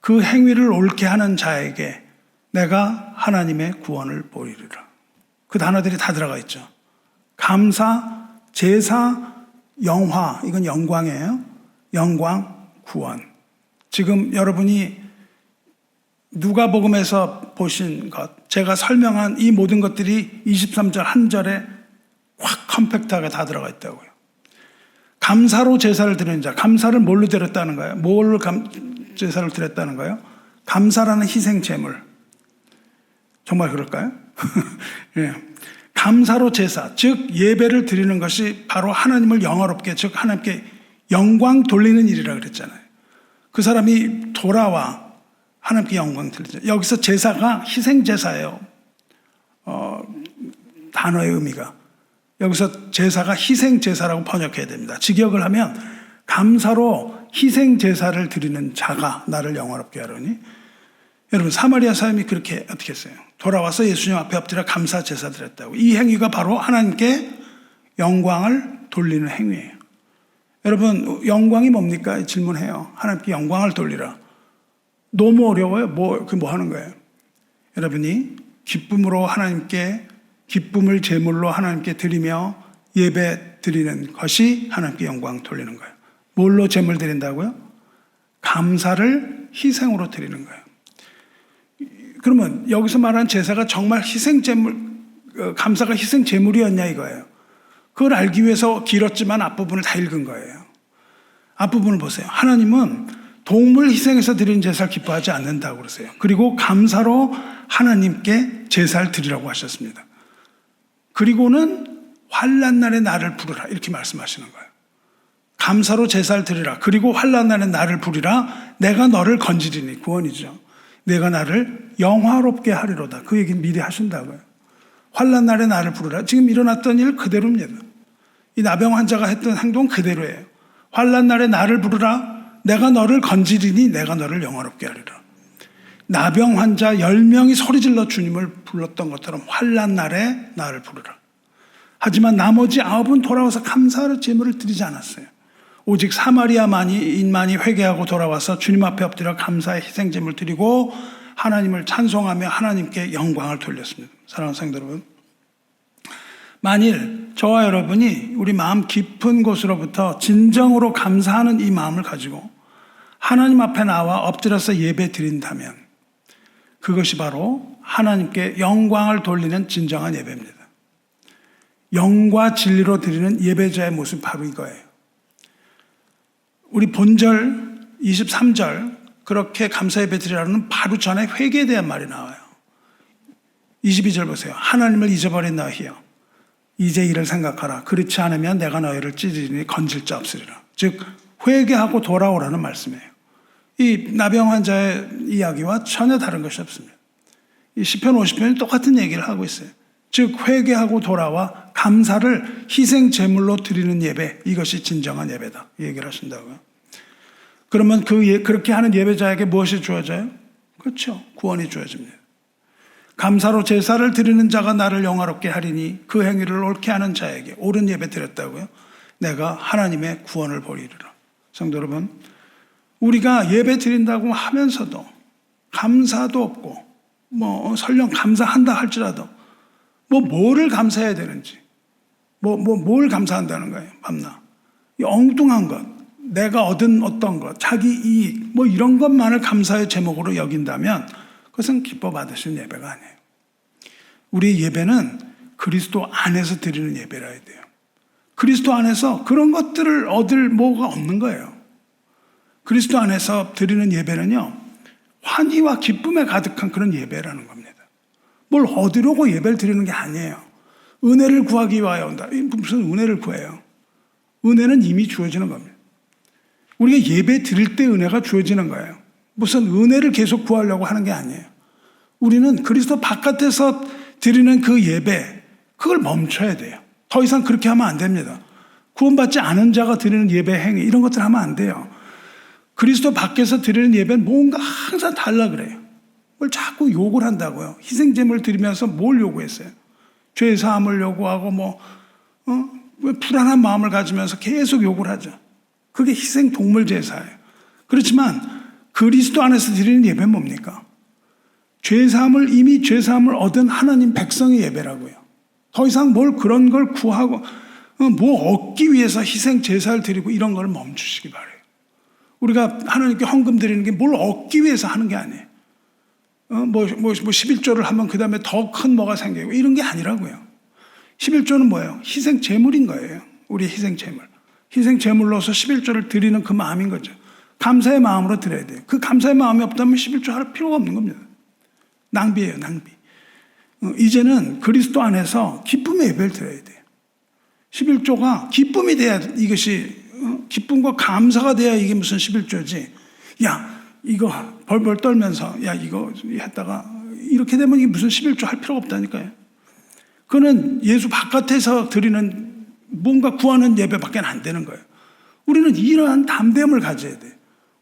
그 행위를 옳게 하는 자에게 내가 하나님의 구원을 보이리라. 그 단어들이 다 들어가 있죠. 감사, 제사, 영화, 이건 영광이에요. 영광, 구원. 지금 여러분이 누가복음에서 보신 것, 제가 설명한 이 모든 것들이 23절 한 절에 확 컴팩트하게 다 들어가 있다고요. 감사로 제사를 드리는 자, 감사를 뭘로 드렸다는 거예요? 뭘로 제사를 드렸다는 거예요? 감사라는 희생 제물. 정말 그럴까요? 예. 감사로 제사, 즉 예배를 드리는 것이 바로 하나님을 영화롭게, 즉 하나님께 영광 돌리는 일이라 그랬잖아요. 그 사람이 돌아와 하나님께 영광 돌리죠. 여기서 제사가 희생 제사예요. 단어의 의미가. 여기서 제사가 희생 제사라고 번역해야 됩니다. 직역을 하면 감사로 희생 제사를 드리는 자가 나를 영화롭게 하려니. 여러분, 사마리아 사람이 그렇게 어떻게 했어요? 돌아와서 예수님 앞에 엎드려 감사 제사 드렸다고. 이 행위가 바로 하나님께 영광을 돌리는 행위예요. 여러분, 영광이 뭡니까? 질문해요. 하나님께 영광을 돌리라. 너무 어려워요. 뭐 하는 거예요? 여러분이 기쁨으로 하나님께, 기쁨을 제물로 하나님께 드리며 예배 드리는 것이 하나님께 영광 돌리는 거예요. 뭘로 제물 드린다고요? 감사를 희생으로 드리는 거예요. 그러면 여기서 말하는 제사가 정말 희생 제물, 감사가 희생 제물이었냐 이거예요. 그걸 알기 위해서 길었지만 앞부분을 다 읽은 거예요. 앞부분을 보세요. 하나님은 동물 희생해서 드리는 제사를 기뻐하지 않는다고 그러세요. 그리고 감사로 하나님께 제사를 드리라고 하셨습니다. 그리고는 환난 날에 나를 부르라 이렇게 말씀하시는 거예요. 감사로 제사를 드리라. 그리고 환난 날에 나를 부르라. 내가 너를 건지리니, 구원이죠. 내가 나를 영화롭게 하리로다. 그 얘기는 미리 하신다고요. 환난 날에 나를 부르라. 지금 일어났던 일 그대로입니다. 이 나병 환자가 했던 행동 그대로예요. 환난 날에 나를 부르라. 내가 너를 건지리니 내가 너를 영화롭게 하리라. 나병 환자 10명이 소리질러 주님을 불렀던 것처럼 환난 날에 나를 부르라. 하지만 나머지 9은 돌아와서 감사의 제물을 드리지 않았어요. 오직 사마리아인만이 회개하고 돌아와서 주님 앞에 엎드려 감사의 희생제물을 드리고 하나님을 찬송하며 하나님께 영광을 돌렸습니다. 사랑하는 성도 여러분, 만일 저와 여러분이 우리 마음 깊은 곳으로부터 진정으로 감사하는 이 마음을 가지고 하나님 앞에 나와 엎드려서 예배 드린다면 그것이 바로 하나님께 영광을 돌리는 진정한 예배입니다. 영과 진리로 드리는 예배자의 모습이 바로 이거예요. 우리 본절 23절 그렇게 감사 예배 드리라는 바로 전에 회개에 대한 말이 나와요. 22절 보세요. 하나님을 잊어버린 너희여 이제 이를 생각하라. 그렇지 않으면 내가 너희를 찢으리니 건질 자 없으리라. 즉 회개하고 돌아오라는 말씀이에요. 이 나병 환자의 이야기와 전혀 다른 것이 없습니다. 이 시편 50편이 똑같은 얘기를 하고 있어요. 즉 회개하고 돌아와 감사를 희생 제물로 드리는 예배, 이것이 진정한 예배다 이 얘기를 하신다고요. 그러면 그렇게 하는 예배자에게 무엇이 주어져요? 그렇죠. 구원이 주어집니다. 감사로 제사를 드리는 자가 나를 영화롭게 하리니 그 행위를 옳게 하는 자에게 옳은 예배 드렸다고요. 내가 하나님의 구원을 보이리라. 성도 여러분, 우리가 예배 드린다고 하면서도 감사도 없고 설령 감사한다 할지라도 뭐를 감사해야 되는지 뭘 감사한다는 거예요. 밤낮 이 엉뚱한 것, 내가 얻은 어떤 것, 자기 이익 이런 것만을 감사의 제목으로 여긴다면 그것은 기뻐 받으시는 예배가 아니에요. 우리의 예배는 그리스도 안에서 드리는 예배라 해야 돼요. 그리스도 안에서 그런 것들을 얻을 뭐가 없는 거예요. 그리스도 안에서 드리는 예배는요, 환희와 기쁨에 가득한 그런 예배라는 겁니다. 뭘 얻으려고 예배를 드리는 게 아니에요. 은혜를 구하기 위하여 온다. 무슨 은혜를 구해요? 은혜는 이미 주어지는 겁니다. 우리가 예배 드릴 때 은혜가 주어지는 거예요. 무슨 은혜를 계속 구하려고 하는 게 아니에요. 우리는 그리스도 바깥에서 드리는 그 예배, 그걸 멈춰야 돼요. 더 이상 그렇게 하면 안 됩니다. 구원받지 않은 자가 드리는 예배 행위, 이런 것들 하면 안 돼요. 그리스도 밖에서 드리는 예배는 뭔가 항상 달라 그래요. 뭘 자꾸 욕을 한다고요. 희생제물 드리면서 뭘 요구했어요? 죄사함을 요구하고 불안한 마음을 가지면서 계속 욕을 하죠. 그게 희생 동물 제사예요. 그렇지만 그리스도 안에서 드리는 예배는 뭡니까? 이미 죄사함을 얻은 하나님 백성의 예배라고요. 더 이상 뭘 그런 걸 구하고 뭐 얻기 위해서 희생 제사를 드리고 이런 걸 멈추시기 바라요. 우리가 하나님께 헌금 드리는 게 뭘 얻기 위해서 하는 게 아니에요. 뭐 11조를 하면 그 다음에 더 큰 뭐가 생기고 이런 게 아니라고요. 11조는 뭐예요? 희생 제물인 거예요. 우리 희생 제물. 희생 제물로서 11조를 드리는 그 마음인 거죠. 감사의 마음으로 드려야 돼요. 그 감사의 마음이 없다면 11조 할 필요가 없는 겁니다. 낭비예요, 낭비. 이제는 그리스도 안에서 기쁨의 예배를 드려야 돼요. 11조가 기쁨이 돼야 이것이 기쁨과 감사가 돼야 이게 무슨 11조지. 야, 이거 벌벌 떨면서 야, 이거 했다가 이렇게 되면 이게 무슨 11조 할 필요가 없다니까요. 그거는 예수 바깥에서 드리는 뭔가 구하는 예배밖에 안 되는 거예요. 우리는 이러한 담대함을 가져야 돼요.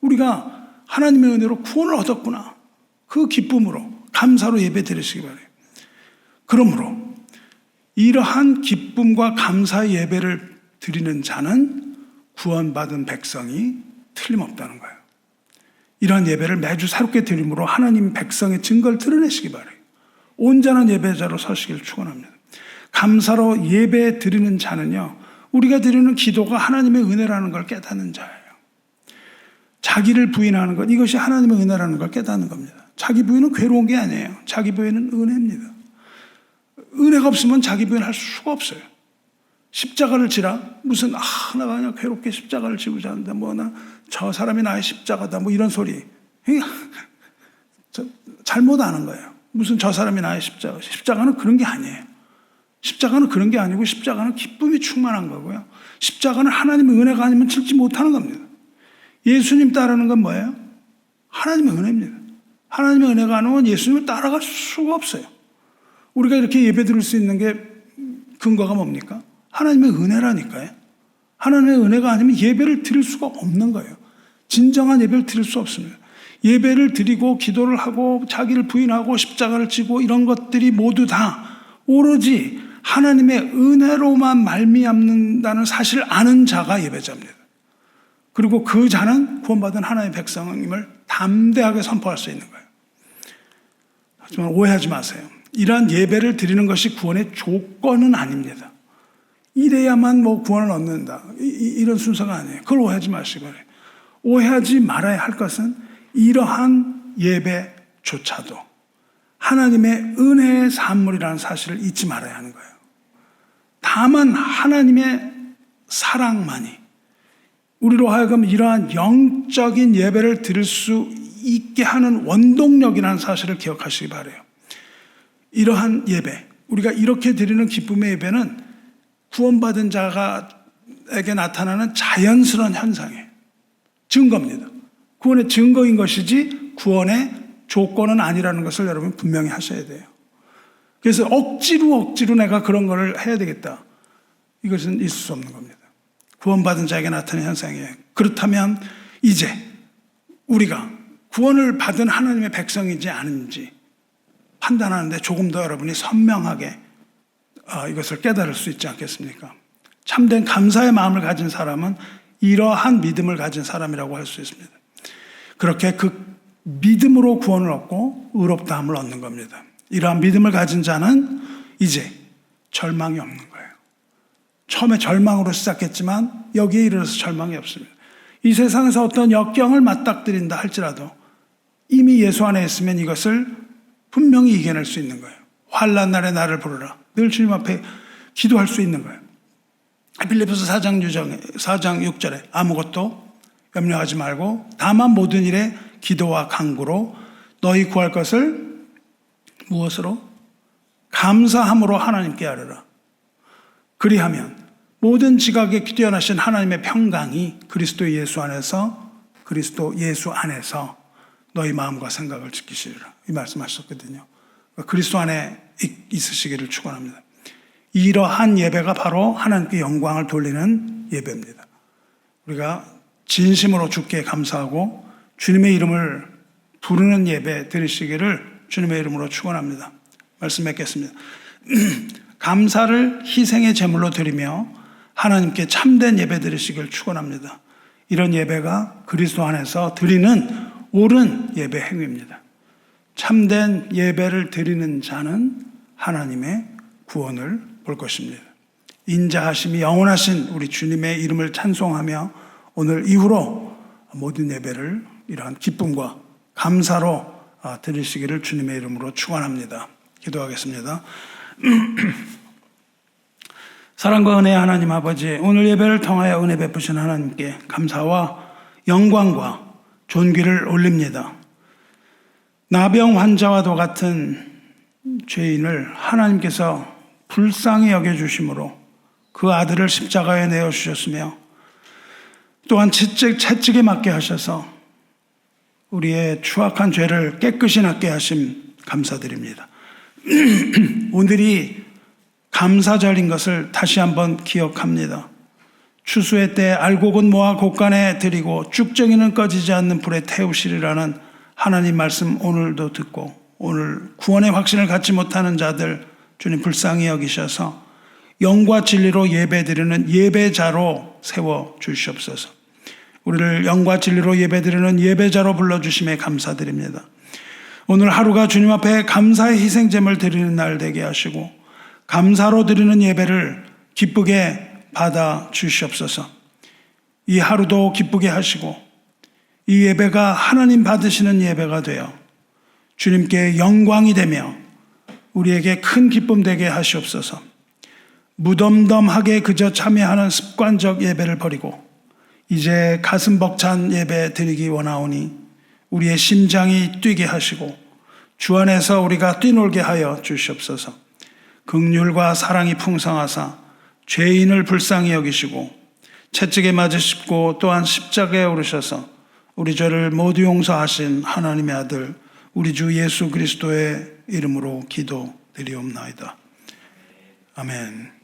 우리가 하나님의 은혜로 구원을 얻었구나. 그 기쁨으로 감사로 예배 드리시기 바라요. 그러므로 이러한 기쁨과 감사의 예배를 드리는 자는 구원받은 백성이 틀림없다는 거예요. 이러한 예배를 매주 새롭게 드림으로 하나님 백성의 증거를 드러내시기 바라요. 온전한 예배자로 서시기를 축원합니다. 감사로 예배 드리는 자는요, 우리가 드리는 기도가 하나님의 은혜라는 걸 깨닫는 자예요. 자기를 부인하는 것, 이것이 하나님의 은혜라는 걸 깨닫는 겁니다. 자기 부인은 괴로운 게 아니에요. 자기 부인은 은혜입니다. 은혜가 없으면 자기 부인할 수가 없어요. 십자가를 지라 무슨 내가 그냥 괴롭게 십자가를 지고자 하는데 저 사람이 나의 십자가다 이런 소리 잘못 아는 거예요. 무슨 저 사람이 나의 십자가. 십자가는 그런 게 아니에요. 십자가는 그런 게 아니고 십자가는 기쁨이 충만한 거고요. 십자가는 하나님의 은혜가 아니면 들지 못하는 겁니다. 예수님 따르는 건 뭐예요? 하나님의 은혜입니다. 하나님의 은혜가 아니면 예수님을 따라갈 수가 없어요. 우리가 이렇게 예배 드릴 수 있는 게 근거가 뭡니까? 하나님의 은혜라니까요. 하나님의 은혜가 아니면 예배를 드릴 수가 없는 거예요. 진정한 예배를 드릴 수 없습니다. 예배를 드리고 기도를 하고 자기를 부인하고 십자가를 지고 이런 것들이 모두 다 오로지 하나님의 은혜로만 말미암는다는 사실을 아는 자가 예배자입니다. 그리고 그 자는 구원받은 하나님의 백성임을 담대하게 선포할 수 있는 거예요. 하지만 오해하지 마세요. 이러한 예배를 드리는 것이 구원의 조건은 아닙니다. 이래야만 구원을 얻는다. 이런 순서가 아니에요. 그걸 오해하지 마시고 그래요. 오해하지 말아야 할 것은 이러한 예배조차도 하나님의 은혜의 산물이라는 사실을 잊지 말아야 하는 거예요. 다만 하나님의 사랑만이 우리로 하여금 이러한 영적인 예배를 드릴 수 있게 하는 원동력이라는 사실을 기억하시기 바라요. 이러한 예배, 우리가 이렇게 드리는 기쁨의 예배는 구원받은 자에게 나타나는 자연스러운 현상이에요. 증거입니다. 구원의 증거인 것이지 구원의 조건은 아니라는 것을 여러분 분명히 하셔야 돼요. 그래서 억지로 내가 그런 거를 해야 되겠다. 이것은 있을 수 없는 겁니다. 구원받은 자에게 나타나는 현상이에요. 그렇다면 이제 우리가 구원을 받은 하나님의 백성인지 아닌지 판단하는데 조금 더 여러분이 선명하게 이것을 깨달을 수 있지 않겠습니까? 참된 감사의 마음을 가진 사람은 이러한 믿음을 가진 사람이라고 할 수 있습니다. 그렇게 그 믿음으로 구원을 얻고 의롭다함을 얻는 겁니다. 이러한 믿음을 가진 자는 이제 절망이 없는 거예요. 처음에 절망으로 시작했지만 여기에 이르러서 절망이 없습니다. 이 세상에서 어떤 역경을 맞닥뜨린다 할지라도 이미 예수 안에 있으면 이것을 분명히 이겨낼 수 있는 거예요. 환난 날에 나를 부르라. 늘 주님 앞에 기도할 수 있는 거예요. 빌립보서 4장 6절에 아무것도 염려하지 말고 다만 모든 일에 기도와 간구로 너희 구할 것을 무엇으로? 감사함으로 하나님께 아뢰라. 그리하면 모든 지각에 뛰어나신 하나님의 평강이 그리스도 예수 안에서 너희 마음과 생각을 지키시리라. 이 말씀하셨거든요. 그리스도 안에 있으시기를 축원합니다. 이러한 예배가 바로 하나님께 영광을 돌리는 예배입니다. 우리가 진심으로 주께 감사하고 주님의 이름을 부르는 예배 드리시기를 주님의 이름으로 축원합니다. 말씀 맺겠습니다. 감사를 희생의 제물로 드리며 하나님께 참된 예배 드리시기를 축원합니다. 이런 예배가 그리스도 안에서 드리는 옳은 예배 행위입니다. 참된 예배를 드리는 자는 하나님의 구원을 볼 것입니다. 인자하심이 영원하신 우리 주님의 이름을 찬송하며 오늘 이후로 모든 예배를 이러한 기쁨과 감사로 드리시기를 주님의 이름으로 축원합니다. 기도하겠습니다. 사랑과 은혜의 하나님 아버지, 오늘 예배를 통하여 은혜 베푸신 하나님께 감사와 영광과 존귀를 올립니다. 나병 환자와도 같은 죄인을 하나님께서 불쌍히 여겨주심으로 그 아들을 십자가에 내어주셨으며 또한 채찍에 맞게 하셔서 우리의 추악한 죄를 깨끗이 낫게 하심 감사드립니다. 오늘이 감사절인 것을 다시 한번 기억합니다. 추수의 때 알곡은 모아 곳간에 드리고 쭉정이는 꺼지지 않는 불에 태우시리라는 하나님 말씀 오늘도 듣고 오늘 구원의 확신을 갖지 못하는 자들 주님 불쌍히 여기셔서 영과 진리로 예배드리는 예배자로 세워주시옵소서. 우리를 영과 진리로 예배드리는 예배자로 불러주심에 감사드립니다. 오늘 하루가 주님 앞에 감사의 희생제물 드리는 날 되게 하시고 감사로 드리는 예배를 기쁘게 받아 주시옵소서. 이 하루도 기쁘게 하시고 이 예배가 하나님 받으시는 예배가 되어 주님께 영광이 되며 우리에게 큰 기쁨 되게 하시옵소서. 무덤덤하게 그저 참여하는 습관적 예배를 버리고 이제 가슴 벅찬 예배 드리기 원하오니 우리의 심장이 뛰게 하시고 주 안에서 우리가 뛰놀게 하여 주시옵소서. 긍휼과 사랑이 풍성하사 죄인을 불쌍히 여기시고 채찍에 맞으시고 또한 십자가에 오르셔서 우리 죄를 모두 용서하신 하나님의 아들 우리 주 예수 그리스도의 이름으로 기도드리옵나이다. 아멘.